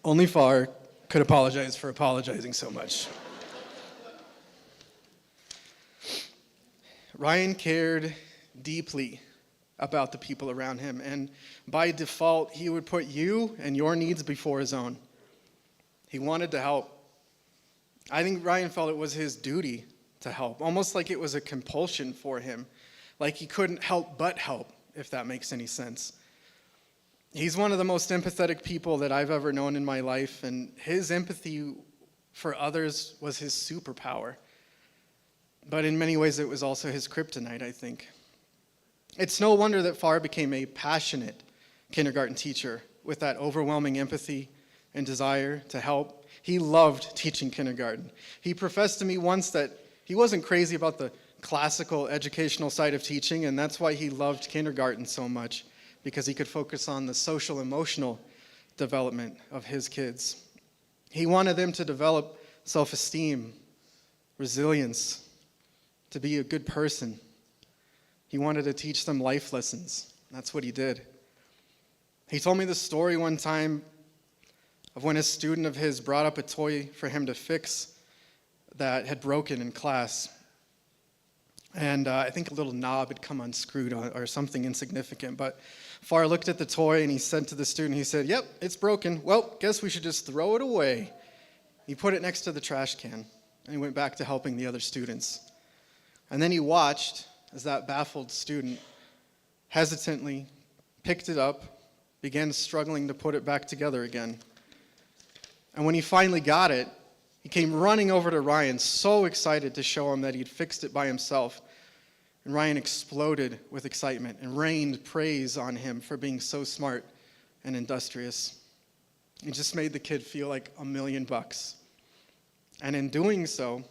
Only Farr could apologize for apologizing so much. Ryan cared deeply about the people around him, and by default, he would put you and your needs before his own. He wanted to help. I think Ryan felt it was his duty to help, almost like it was a compulsion for him, like he couldn't help but help, if that makes any sense. He's one of the most empathetic people that I've ever known in my life, and his empathy for others was his superpower. But in many ways, it was also his kryptonite, I think. It's no wonder that Farr became a passionate kindergarten teacher with that overwhelming empathy and desire to help. He loved teaching kindergarten. He professed to me once that he wasn't crazy about the classical educational side of teaching, and that's why he loved kindergarten so much, because he could focus on the social emotional development of his kids. He wanted them to develop self-esteem, resilience, to be a good person. He wanted to teach them life lessons. That's what he did. He told me the story one time of when a student of his brought up a toy for him to fix that had broken in class. And I think a little knob had come unscrewed or something insignificant. But Farr looked at the toy and he said to the student, he said, "Yep, it's broken. Well, guess we should just throw it away." He put it next to the trash can and he went back to helping the other students. And then he watched as that baffled student hesitantly picked it up, began struggling to put it back together again. And when he finally got it, he came running over to Ryan, so excited to show him that he'd fixed it by himself. And Ryan exploded with excitement and rained praise on him for being so smart and industrious. It just made the kid feel like $1,000,000. And in doing so,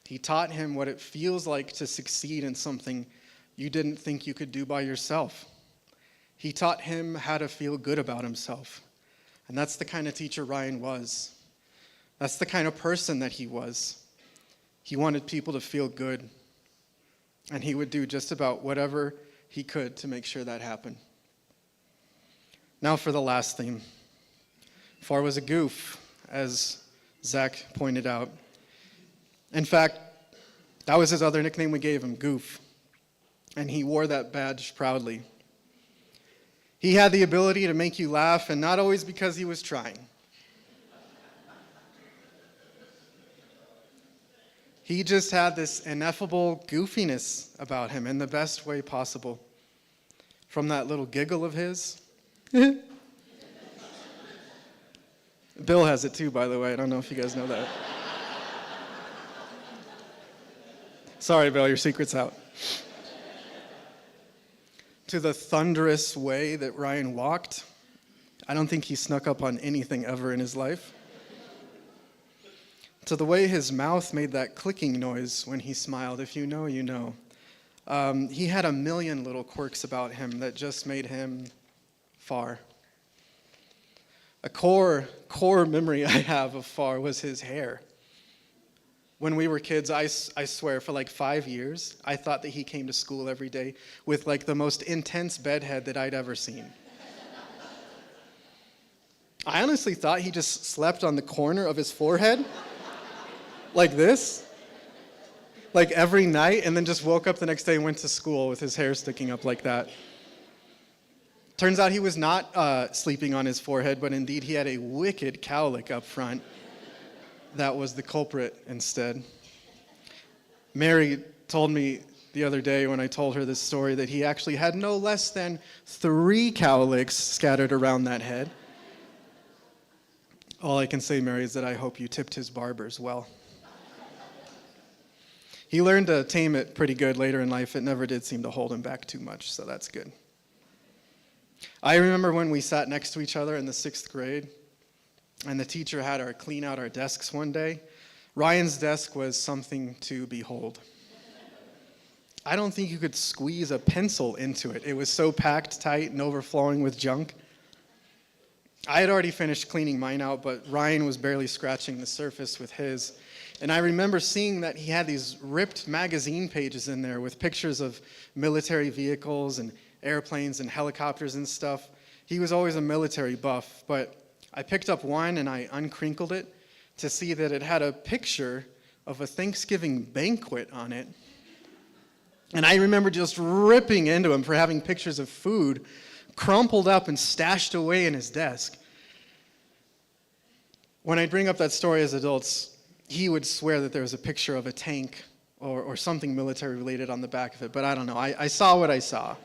he taught him what it feels like to succeed in something you didn't think you could do by yourself. He taught him how to feel good about himself. And that's the kind of teacher Ryan was. That's the kind of person that he was. He wanted people to feel good. And he would do just about whatever he could to make sure that happened. Now for the last theme. Farr was a goof, as Zach pointed out. In fact, that was his other nickname we gave him, Goof. And he wore that badge proudly. He had the ability to make you laugh, and not always because he was trying. He just had this ineffable goofiness about him in the best way possible. From that little giggle of his. Bill has it too, by the way. I don't know if you guys know that. Sorry, Bill, your secret's out. To the thunderous way that Ryan walked. I don't think he snuck up on anything ever in his life. To the way his mouth made that clicking noise when he smiled. If you know, you know. He had a million little quirks about him that just made him Farr. A core memory I have of Farr was his hair. When we were kids, I swear, for like 5 years, I thought that he came to school every day with like the most intense bedhead that I'd ever seen. I honestly thought he just slept on the corner of his forehead, like this, like every night, and then just woke up the next day and went to school with his hair sticking up like that. Turns out he was not sleeping on his forehead, but indeed he had a wicked cowlick up front. That was the culprit instead. Mary told me the other day when I told her this story that he actually had no less than 3 cowlicks scattered around that head. All I can say, Mary, is that I hope you tipped his barbers well. He learned to tame it pretty good later in life. It never did seem to hold him back too much, so that's good. I remember when we sat next to each other in the 6th grade, and the teacher had our clean out our desks one day. Ryan's desk was something to behold. I don't think you could squeeze a pencil into it. It was so packed tight and overflowing with junk. I had already finished cleaning mine out, but Ryan was barely scratching the surface with his. And I remember seeing that he had these ripped magazine pages in there with pictures of military vehicles and airplanes and helicopters and stuff. He was always a military buff, but I picked up one and I uncrinkled it to see that it had a picture of a Thanksgiving banquet on it. And I remember just ripping into him for having pictures of food crumpled up and stashed away in his desk. When I bring up that story as adults, he would swear that there was a picture of a tank or something military related on the back of it, but I don't know. I saw what I saw.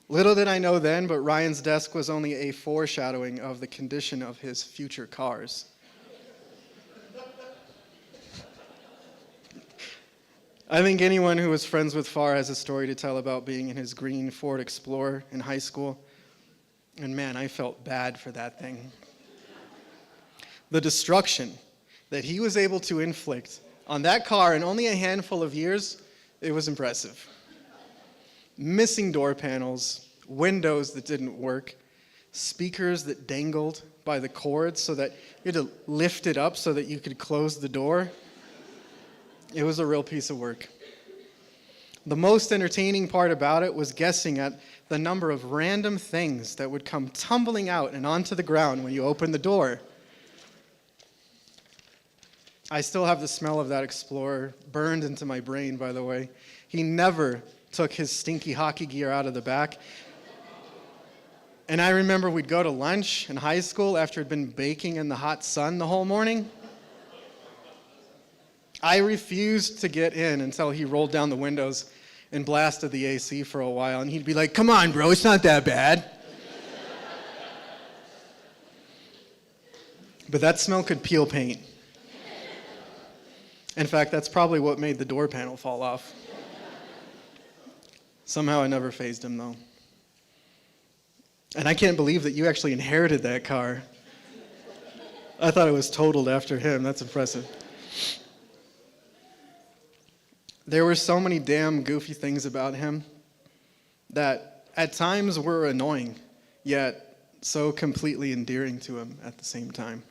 Little did I know then, but Ryan's desk was only a foreshadowing of the condition of his future cars. I think anyone who was friends with Farr has a story to tell about being in his green Ford Explorer in high school. And man, I felt bad for that thing. The destruction that he was able to inflict on that car in only a handful of years, it was impressive. Missing door panels, windows that didn't work, speakers that dangled by the cords so that you had to lift it up so that you could close the door. It was a real piece of work. The most entertaining part about it was guessing at the number of random things that would come tumbling out and onto the ground when you opened the door. I still have the smell of that Explorer burned into my brain, by the way. He never took his stinky hockey gear out of the back. And I remember we'd go to lunch in high school after it'd been baking in the hot sun the whole morning. I refused to get in until he rolled down the windows and blasted the AC for a while. And he'd be like, "Come on, bro, it's not that bad." But that smell could peel paint. In fact, that's probably what made the door panel fall off. Somehow it never fazed him, though. And I can't believe that you actually inherited that car. I thought it was totaled after him. That's impressive. There were so many damn goofy things about him that at times were annoying, yet so completely endearing to him at the same time.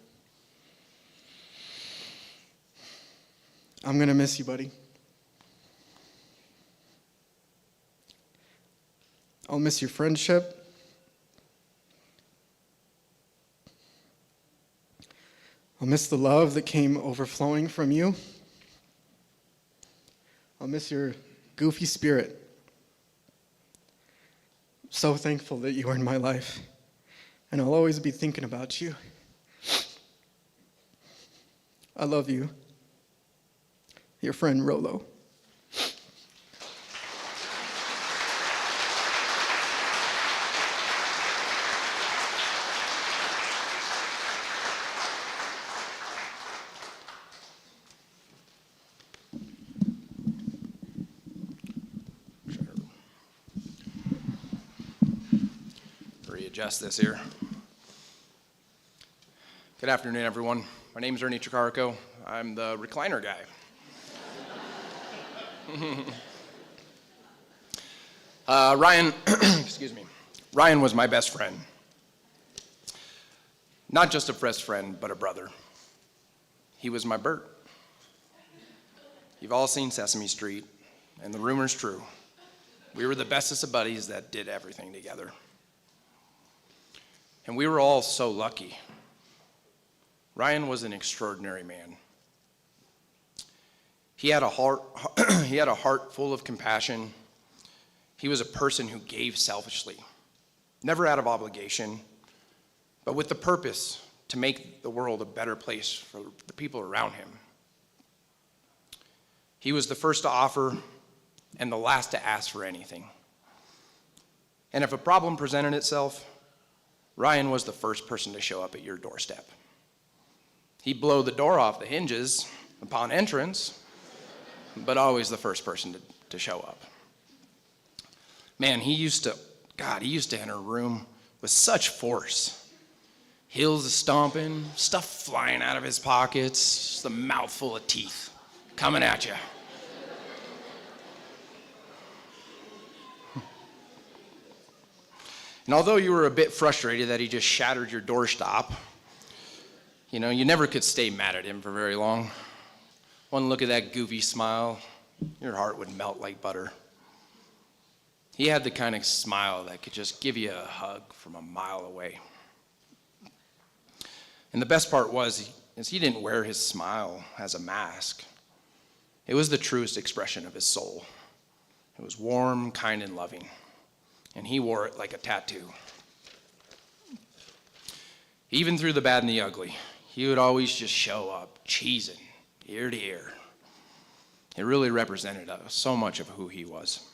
I'm gonna miss you, buddy. I'll miss your friendship. I'll miss the love that came overflowing from you. I'll miss your goofy spirit. I'm so thankful that you are in my life, and I'll always be thinking about you. I love you. Your friend, Rolo. Readjust this here. Good afternoon, everyone. My name is Ernie Tricarico. I'm the recliner guy. Ryan, excuse me. Ryan was my best friend. Not just a best friend, but a brother. He was my Bert. You've all seen Sesame Street, and the rumor's true. We were the bestest of buddies that did everything together. And we were all so lucky. Ryan was an extraordinary man. He had a heart full of compassion. He was a person who gave selfishly, never out of obligation, but with the purpose to make the world a better place for the people around him. He was the first to offer and the last to ask for anything. And if a problem presented itself, Ryan was the first person to show up at your doorstep. He'd blow the door off the hinges upon entrance, but always the first person to show up. Man, he used to enter a room with such force. Heels stomping, stuff flying out of his pockets, just a mouthful of teeth coming at you. And although you were a bit frustrated that he just shattered your doorstop, you never could stay mad at him for very long. One look at that goofy smile, your heart would melt like butter. He had the kind of smile that could just give you a hug from a mile away. And the best part was he didn't wear his smile as a mask. It was the truest expression of his soul. It was warm, kind, and loving. And he wore it like a tattoo. Even through the bad and the ugly, he would always just show up, cheesing, ear to ear. It really represented so much of who he was.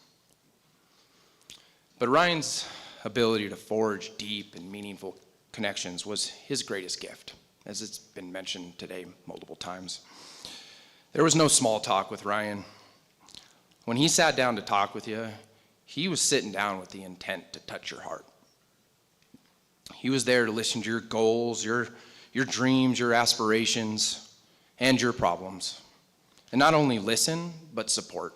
But Ryan's ability to forge deep and meaningful connections was his greatest gift, as it's been mentioned today multiple times. There was no small talk with Ryan. When he sat down to talk with you, he was sitting down with the intent to touch your heart. He was there to listen to your goals, your dreams, your aspirations, and your problems. And not only listen, but support.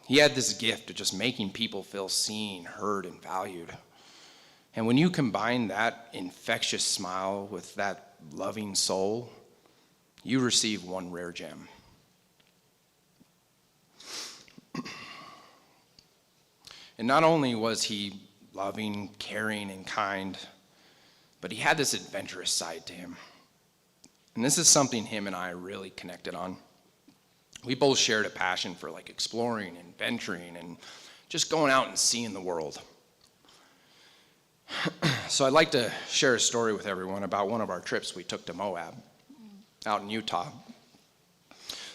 He had this gift of just making people feel seen, heard, and valued. And when you combine that infectious smile with that loving soul, you receive one rare gem. And not only was he loving, caring, and kind, but he had this adventurous side to him. And this is something him and I really connected on. We both shared a passion for exploring and venturing and just going out and seeing the world. So I'd like to share a story with everyone about one of our trips we took to Moab, out in Utah.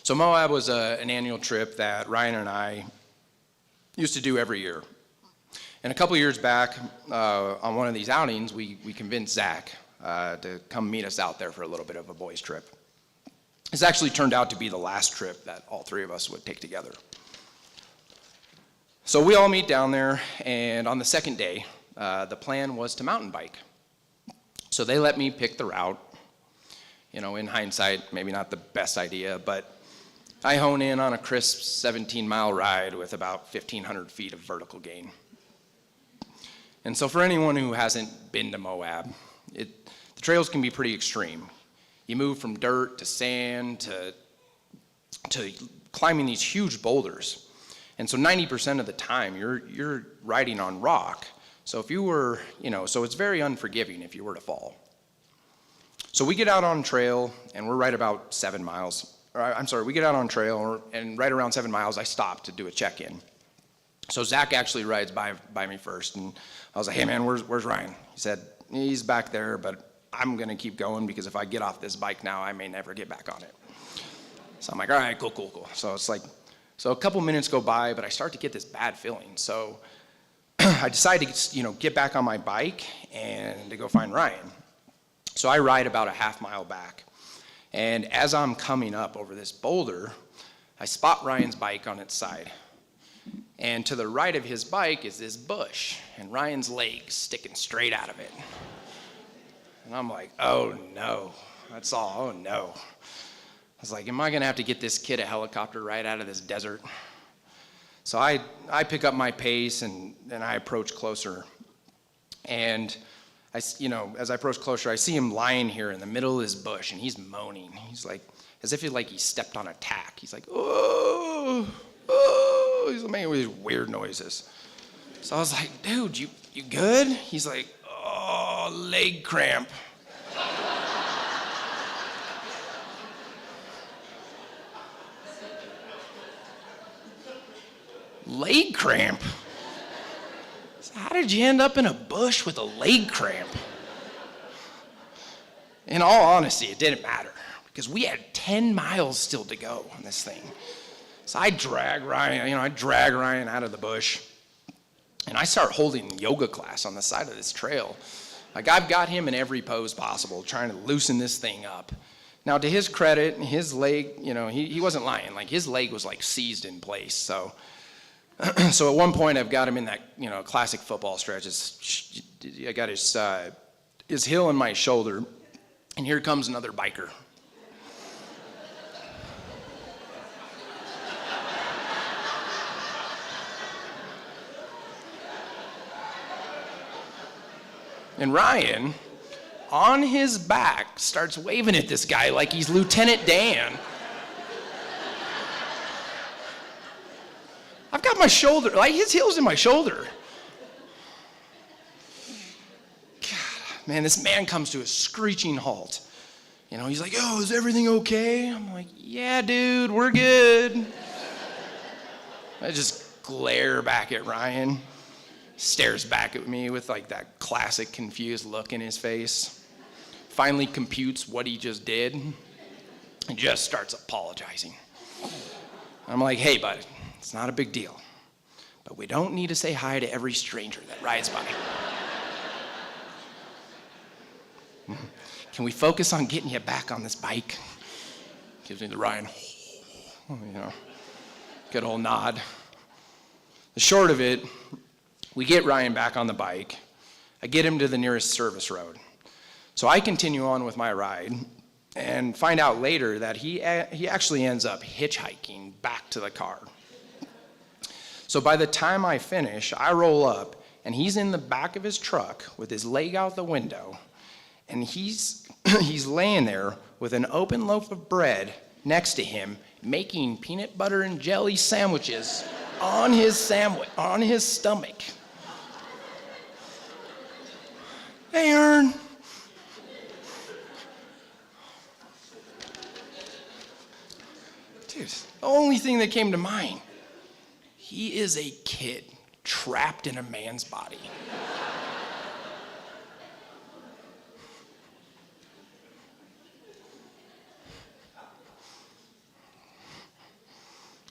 So Moab was an annual trip that Ryan and I used to do every year. And a couple years back, on one of these outings, we convinced Zach to come meet us out there for a little bit of a boys' trip. This actually turned out to be the last trip that all three of us would take together. So we all meet down there, and on the second day, the plan was to mountain bike. So they let me pick the route, In hindsight, maybe not the best idea, but I hone in on a crisp 17-mile ride with about 1,500 feet of vertical gain. And so for anyone who hasn't been to Moab, the trails can be pretty extreme. You move from dirt to sand to climbing these huge boulders. And so 90% of the time you're riding on rock. So if you were, so it's very unforgiving if you were to fall. So we get out on trail and we're right about 7 miles. We get out on trail and right around 7 miles I stop to do a check-in. So Zach actually rides by me first, and I was like, hey man, where's Ryan? He said, he's back there, but I'm gonna keep going because if I get off this bike now, I may never get back on it. So I'm like, all right, cool. So it's like, a couple minutes go by, but I start to get this bad feeling. So I decide to, get back on my bike and to go find Ryan. So I ride about a half mile back. And as I'm coming up over this boulder, I spot Ryan's bike on its side. And to the right of his bike is this bush, and Ryan's leg's sticking straight out of it. And I'm like, oh no, that's all, oh no. I was like, am I gonna have to get this kid a helicopter ride out of this desert? So I pick up my pace and I approach closer. And as I approach closer, I see him lying here in the middle of this bush, and he's moaning. He's like, as if he stepped on a tack. He's like, oh. He's making these weird noises. So I was like, dude, you good? He's like, oh, leg cramp. Leg cramp? So how did you end up in a bush with a leg cramp? In all honesty, it didn't matter because we had 10 miles still to go on this thing. So I drag Ryan out of the bush, and I start holding yoga class on the side of this trail. Like, I've got him in every pose possible, trying to loosen this thing up. Now, to his credit, his leg, he wasn't lying. Like, his leg was seized in place. So at one point, I've got him in that, classic football stretch. I got his heel in my shoulder, and here comes another biker. And Ryan, on his back, starts waving at this guy like he's Lieutenant Dan. I've got my shoulder, his heel's in my shoulder. God, man, this man comes to a screeching halt. He's like, oh, is everything okay? I'm like, yeah, dude, we're good. I just glare back at Ryan. Stares back at me with that classic confused look in his face. Finally computes what he just did and just starts apologizing. I'm like, hey, bud, it's not a big deal, but we don't need to say hi to every stranger that rides by. Can we focus on getting you back on this bike? Gives me the Ryan, good old nod. The short of it, we get Ryan back on the bike. I get him to the nearest service road. So I continue on with my ride and find out later that he actually ends up hitchhiking back to the car. So by the time I finish, I roll up, and he's in the back of his truck with his leg out the window, and he's laying there with an open loaf of bread next to him, making peanut butter and jelly sandwiches on his stomach. Hey, Ern. Dude, the only thing that came to mind, he is a kid trapped in a man's body.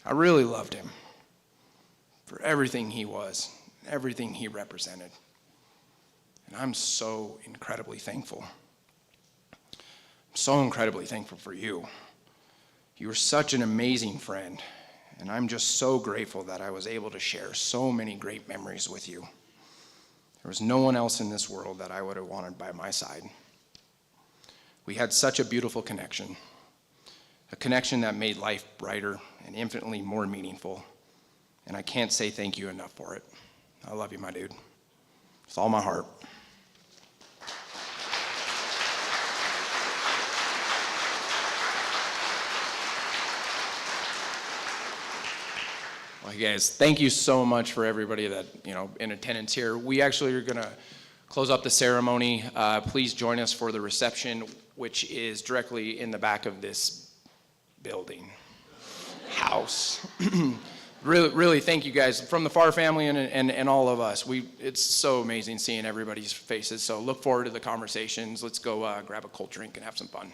I really loved him for everything he was, everything he represented. And I'm so incredibly thankful. I'm so incredibly thankful for you. You were such an amazing friend, and I'm just so grateful that I was able to share so many great memories with you. There was no one else in this world that I would have wanted by my side. We had such a beautiful connection, a connection that made life brighter and infinitely more meaningful. And I can't say thank you enough for it. I love you, my dude. With all my heart. Well, guys, thank you so much for everybody that, in attendance here. We actually are gonna close up the ceremony. Please join us for the reception, which is directly in the back of this building, house. Really, thank you guys from the Farr family and all of us. It's so amazing seeing everybody's faces. So look forward to the conversations. Let's go grab a cold drink and have some fun.